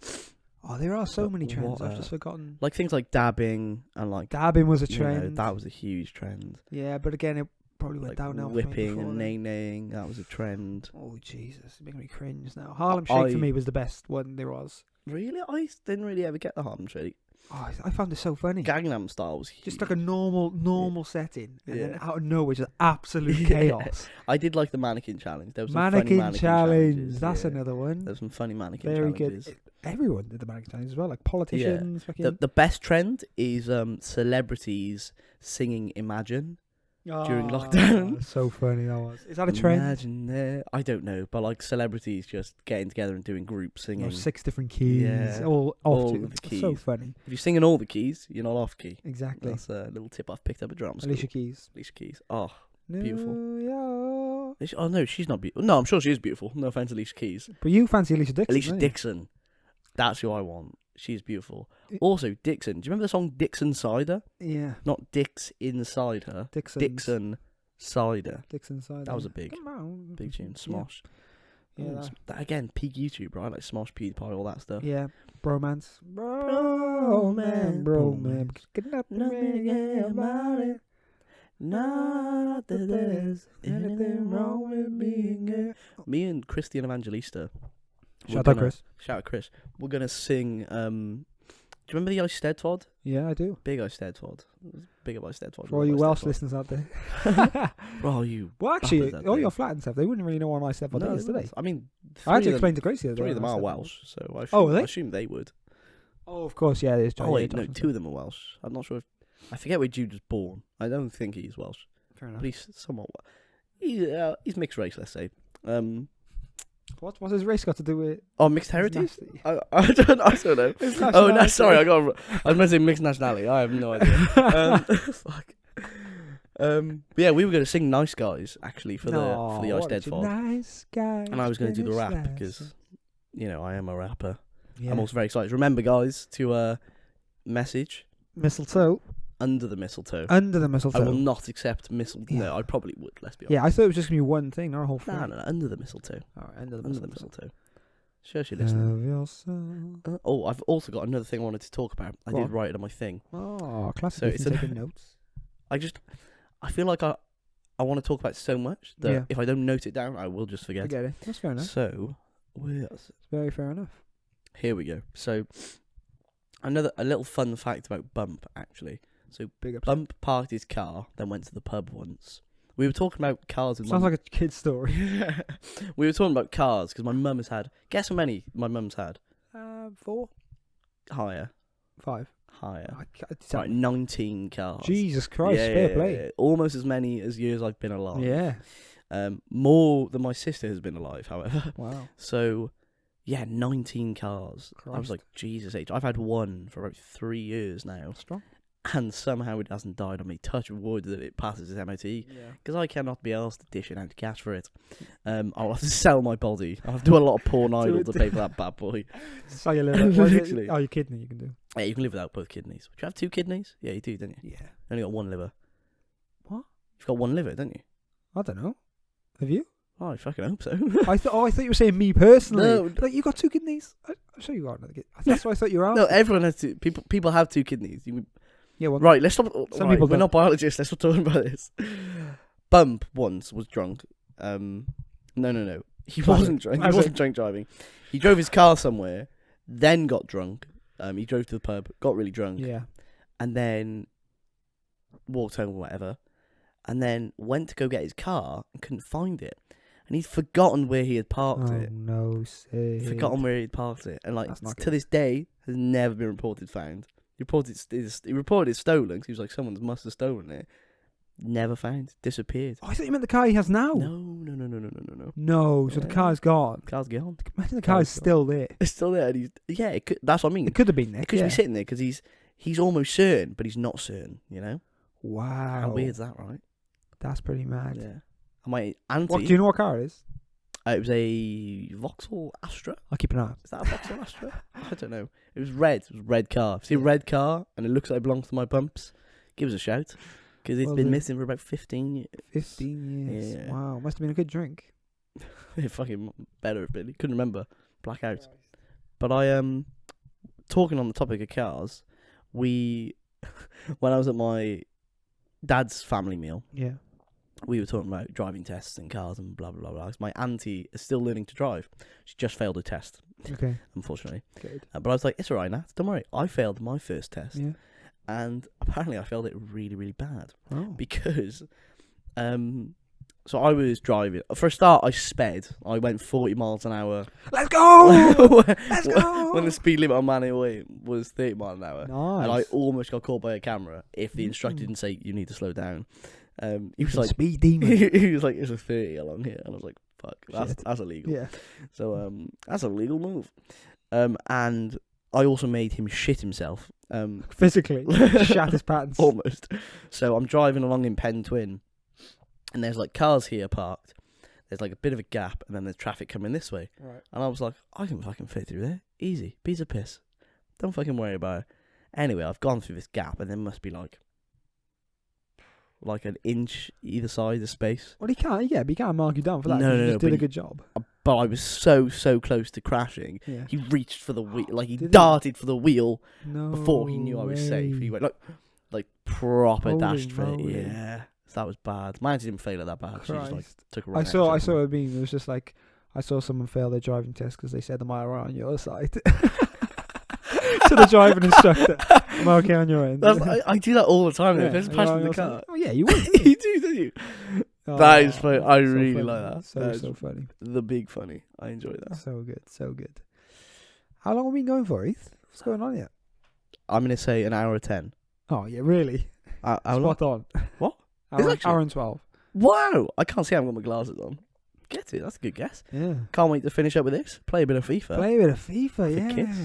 Oh, there are so But many trends. what I've just forgotten. Like things like dabbing and like. Dabbing was a you know, trend. that was a huge trend. Yeah, but again, it probably went Like down now. whipping and nay-naying, that was a trend. Oh, Jesus. It's making me cringe now. Harlem Shake for me was the best one there was. Really? I didn't really ever get the Harlem Shake. Oh, I found it so funny. Gangnam Style was huge. Just like a normal setting, and then Yeah. out of nowhere, just absolute chaos. I did like the mannequin challenge. There was some Mannequin funny mannequin challenge. challenges, That's yeah. another one. There was some funny mannequin Very challenges. good. Everyone did the mannequin challenge as well, like politicians. Fucking... The best trend is celebrities singing Imagine during lockdown. So funny that was. Is that a trend? Imagine I don't know, but like celebrities just getting together and doing group singing. Or 6 different keys, Yeah. all All off of to. the It's so keys. funny. If you're singing all the keys, you're not off key. Exactly. That's a little tip I've picked up at drama school. Alicia Keys. Alicia Keys. Oh, beautiful. New York. oh no, she's not beautiful. No, I'm sure she is beautiful. No offense, Alicia Keys. But you fancy Alicia Dixon? Alicia don't you? Dixon. That's who I want. She's beautiful. Also, Dixon. Do you remember the song Dixon Cider? Yeah. Not Dix inside her. Dixon Cider. Dixon side. That was a big tune. Smosh. Yeah. That again, peak YouTube, right? Like Smosh, PewDiePie, all that stuff. Yeah. Bromance. Bromance. Get up about it. Not that there's anything wrong with being gay. Me and Christian Evangelista. Shout out Chris. Shout out Chris. We're gonna sing. Do you remember the Ice Twad? Yeah, I do. Big Ice Twad. Big of Ice Twad. For all you Welsh listeners out there. Oh, you. Well, actually, bappers out all there. your flat and stuff, they wouldn't really know what an Ice Twad is, do they? I mean, I had to explain to Gracie. three of them are Welsh, so I are they? assume they would. Oh, of course, yeah, there's Johnny. Oh wait, no, 2 of them are Welsh. I'm not sure if I forget where Jude was born. I don't think he's Welsh, Fair enough. but he's somewhat. He's mixed race, let's say. What's his race got to do with? Oh, mixed heritage? I don't know. Oh no, sorry, I was meant to say mixed nationality. I have no idea. Fuck. But yeah, we were going to sing "Nice Guys" actually for the Ice Dead Fog, Nice guys. and I was going to do the rap because, you know, I am a rapper. Yeah. I'm also very excited. Remember, guys, to message Mistletoe. under the mistletoe. Under the mistletoe. I will not accept mistletoe. Yeah. No, I probably would. Let's be honest. Yeah, I thought it was just gonna be one thing, not a whole thing. No, under the mistletoe. All right, under the Under the mistletoe. mistletoe. Sure, you're listening. Love yourself. Oh, I've also got another thing I wanted to talk about. I Go did on. write it on my thing. Oh, classic. So it's taking notes. I feel like I want to talk about it so much that Yeah. if I don't note it down, I will just I forget. get it. That's fair enough. So, It's very fair enough. here we go. So, a little fun fact about Bump, actually. So, Big up. Bump parked his car, then went to the pub once. We were talking about cars with Sounds like a kid's story. we were talking about cars because my mum has had. Guess how many my mum's had? 4, Higher. 5. Higher. It's Right, 19 cars. Jesus Christ, Yeah, fair yeah, play. yeah. Almost as many as years I've been alive. Yeah. More than my sister has been alive, however. Wow. So Yeah, 19 cars. I was Christ. like, Jesus H. I've had one for about 3 years now. Strong. And somehow it hasn't died on me. Touch wood that it passes its MOT. Because I cannot be asked to dish out cash for it. I'll have to sell my body. I'll have to do a lot of porn idol to pay for that bad boy. Sell your liver. Literally. Oh, your kidney you can do. Yeah, you can live without both kidneys. Do you have 2 kidneys? Yeah, you do, don't you? Yeah. Only got 1 liver. What? You've got 1 liver, don't you? I don't know. Have you? Oh, I fucking hope so. I thought you were saying me personally. No. Like, you got 2 kidneys. I'm sure you got another kidney. That's what I thought you were asking. No, everyone has 2. People have 2 kidneys. Yeah, well, Right, let's stop. Some Right, people we're don't. not biologists. Let's stop talking about this. Bump once was drunk. No. He wasn't drunk. He wasn't drunk driving. He drove his car somewhere, then got drunk. He drove to the pub, got really drunk, Yeah. and then walked home or whatever, and then went to go get his car and couldn't find it. And he'd forgotten where he had parked Oh, it. no, Sid. Forgotten where he'd parked it. And like That's not to good. this day, has never been reported found. He reported it stolen because he was like, someone must have stolen it. Never found. Disappeared. Oh, I thought you meant the car he has now. No. No, so the Yeah. car's gone. Car's gone. Imagine the car's still there. It's still there. And it could, that's what I mean. It could have been there. It could be sitting there because he's almost certain, but he's not certain. You know? Wow. How weird is that, right? That's pretty mad. Yeah. And my auntie. What, do you know what car it is? It was a Vauxhall Astra. I'll keep an eye out. Is that a Vauxhall Astra? I don't know. It was red. It was a red car. If you see a red car and it looks like it belongs to my bumps, give us a shout. Because it's been missing for about 15 years. 15 years. Yeah. Wow. Must have been a good drink. It fucking better have been. Couldn't remember. Blackout. But I talking on the topic of cars, when I was at my dad's family meal, Yeah. we were talking about driving tests and cars and blah blah blah. My auntie is still learning to drive. She just failed a test, Okay. unfortunately. Good. But I was like, it's alright, Nat. Don't worry. I failed my first test, Yeah. and apparently I failed it really, really bad Oh. because, so I was driving. For a start, I sped. I went 40 miles an hour. Let's go! Let's go! When the speed limit on Manny was 30 miles an hour. Nice. And I almost got caught by a camera if the instructor didn't say, you need to slow down. He was like, speed demon. he was like, it's a 30 along here. And I was like, fuck, that's illegal. Yeah. So that's a legal move. And I also made him shit himself. Physically. Shat his pants. Almost. So I'm driving along in Pen Twin, and there's like cars here parked. There's like a bit of a gap, and then there's traffic coming this way. Right. And I was like, I can fucking fit through there. Easy. Piece of piss. Don't fucking worry about it. Anyway, I've gone through this gap, and there must be like an inch either side of space. Well, but he can't mark you down for that. No, 'cause no, you no, just did but a good job. But I was so close to crashing. Yeah. He reached for the wheel, like he Did he? darted for the wheel No before he knew I was safe. He way. went like proper Holy dashed for it. moly. Yeah, so that was bad. Mine didn't fail it that bad. She just like Christ. took a I run. saw a meme. It was just like, I saw someone fail their driving test because they said, "Am I right on your side?" To the driving instructor, "Am I okay on your end?" I do that all the time. Though. Yeah, If there's am I passion on in the your car. side? Oh yeah, you would. You do, don't you? That is funny. I really funny. like that. So That is so funny. the big funny. I enjoy that. So good. So good. How long have we been going for, Heath? What's going on here? I'm gonna say an hour 10. Oh yeah, really? How long? Spot on. What? Is it actually? Hour and 12. Wow! I can't see. I haven't got my glasses on. Get it? That's a good guess. Yeah. Can't wait to finish up with this. Play a bit of FIFA. Play a bit of FIFA, For yeah. kids.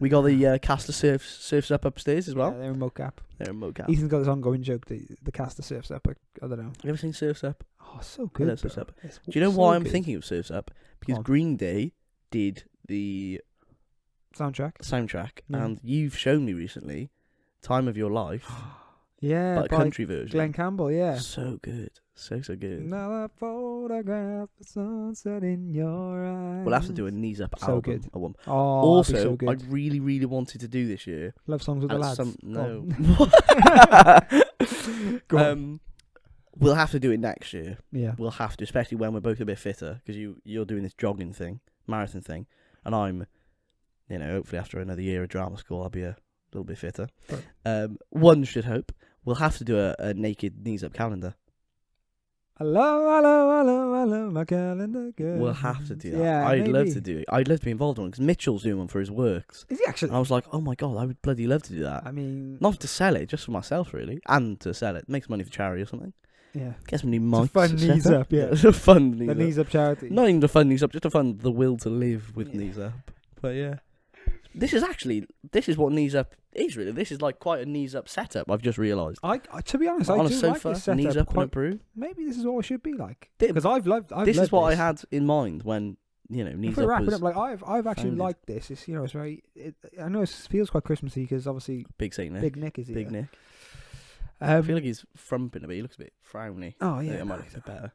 We got the caster surfs up upstairs as well. Yeah, they're in mocap. They're in mocap. Ethan's got this ongoing joke that the caster surfs up. I don't know. You ever seen Surfs Up? Oh, so I good. love Surfs bro. Up. It's Do you know so why I'm good. thinking of Surfs Up? Because Go on. Green Day did the Soundtrack? soundtrack, Yeah. and you've shown me recently "Time of Your Life," Yeah, but a by country version. Glenn Campbell, yeah. So good, so good. Another photograph of sunset in your eyes. We'll have to do a knees up So album. good. A one. Oh, Also, that'd be so I good. really wanted to do this year. Love songs with the at lads. some- Go no. on. Go on. We'll have to do it next year. Yeah. We'll have to, especially when we're both a bit fitter, because you're doing this jogging thing, marathon thing, and I'm, hopefully after another year of drama school, I'll be a little bit fitter. Right. One should hope. We'll have to do a naked knees up calendar. Hello, my calendar girl. We'll have to do that. Yeah, I'd love maybe. to do it. I'd love to be involved in one, because Mitchell's doing one for his works. Is he actually? And I was like, oh my god, I would bloody love to do that. I mean, Not to sell it, just for myself, really. And to sell it. Makes money for charity or something. Yeah. Get some new mics. fun set knees up, yeah. It's a fun knees The up. knees up charity. Not even to fund knees up, just to fund the will to live with knees up. But yeah. This is what knees up is really. This is like quite a knees up setup, I've just realised. I to be honest, on I a do sofa, like this setup. knees up on a quite, brew. maybe this is what it should be like. Thi- Because I've loved This is what I this. had in mind when, knees If we're up wrapping was up, like I've actually founded. liked this. It's it's very. I know it feels quite Christmassy because obviously Big Saint Nick. Big Nick is here. Big Nick. I feel like he's frumping a bit. He looks a bit frowny. Oh I yeah, think it might look a bit better.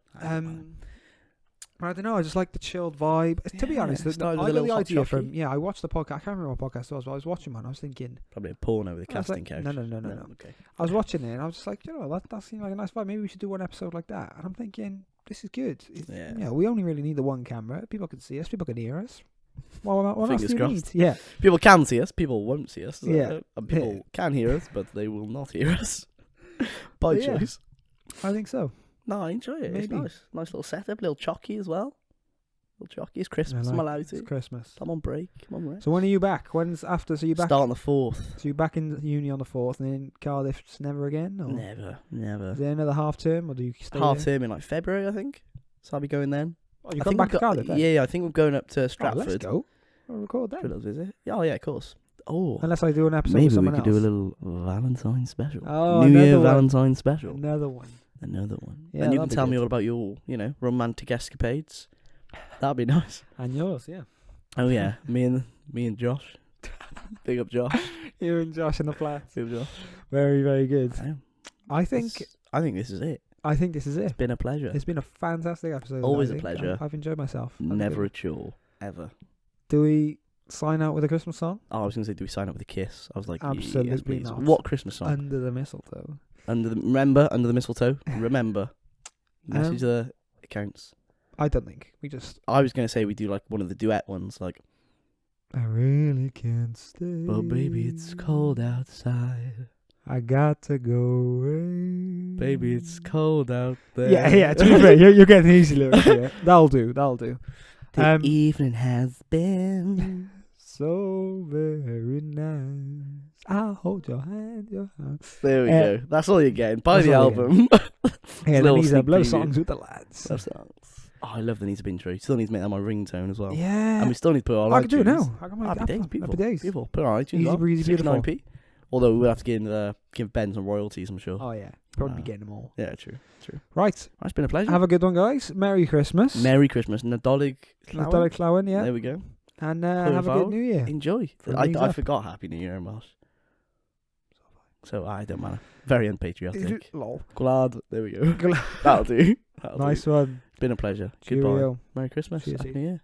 But I don't know. I just like the chilled vibe. To be Yeah, honest, I started got with a the little hot idea chocolate. from. Yeah, I watched the podcast. I can't remember what podcast it was, but I was watching one. I was thinking. Probably a porno with a I was casting like, couch. No. Okay. I was watching it and I was just like, that seemed like a nice vibe. Maybe we should do one episode like that. And I'm thinking, this is good. Yeah. We only really need the one camera. People can see us. People can hear us. What else Fingers do you crossed. need? Yeah. People can see us. People won't see us. Yeah. And people can hear us, but they will not hear us. By But yeah. choice. I think so. No, I enjoy it. It's Maybe. nice. Nice little setup. Little chocky as well. Little chocky. It's Christmas. I I'm like allowed It's to. Christmas. I'm on break. I'm on rest. So when are you back? When's after? So you back? Start on the 4th. So you're back in uni on the 4th, and then Cardiff's never again? Or Never. Is there another half term, or do you stay Half there? term in like February, I think. So I'll be going then. Oh, you I come think back to we've got- Cardiff then? Yeah, I think we're going up to Oh, Stratford. let's go. I'll record For a that. little visit. Oh yeah, of course. Oh, Unless I do an episode maybe with we someone could else. do a little Valentine special. Oh, New Year another one. Valentine special. Another one. Another one. Yeah, and you that'd can be tell me good. all about your, romantic escapades. That'd be nice. And yours, yeah. Oh yeah, me and Josh. Big up Josh. You and Josh in the flat. Big up Josh. Very, very good. Damn. I think this is it. this is it. It's been a pleasure. It's been a fantastic episode. Always I a think. pleasure. I've enjoyed myself. I've Never a enjoyed chore. Ever. it. Do we sign out with a Christmas song? Oh, I was going to say, do we sign up with a kiss? I was like, Absolutely yes, please. not. What Christmas song? Under the mistletoe. Under the mistletoe. Remember. Message the accounts. I don't think. We just... I was going to say we do like one of the duet ones, like, I really can't stay. but baby, it's cold outside. I got to go away. Baby, it's cold out there. Yeah, to be fair, you're getting easy lyrics here. That'll do. The evening has been So very nice. I'll hold your hand, There we go. That's all you're getting. Buy that's the all you're album. Yeah, Little then he's sneak love preview. songs with the lads. Love songs. Oh, I love the Needs Up intro. Still need to make that my ringtone as well. Yeah. And we still need to put it on I can do it iTunes. now. I got my Happy days, Apple. beautiful. Happy days. Beautiful. Put it on iTunes. Easy as well. breezy, beautiful. 69p. Although we'll have to give Ben some royalties, I'm sure. Oh, yeah. Probably be getting them all. Yeah, true. Right. It's been a pleasure. Have a good one, guys. Merry Christmas. Merry Christmas. Nadolig. Nadolig Llawen, yeah. There we go. And have a good New Year. Enjoy. From I Knees Up. forgot Happy New Year in Welsh. So I don't matter. Very unpatriotic. Lol. Glad. There we go. Glad. That'll do. Nice one. It's been a pleasure. Goodbye. Cheerio. Merry Christmas. Cheers, Happy Steve. New Year.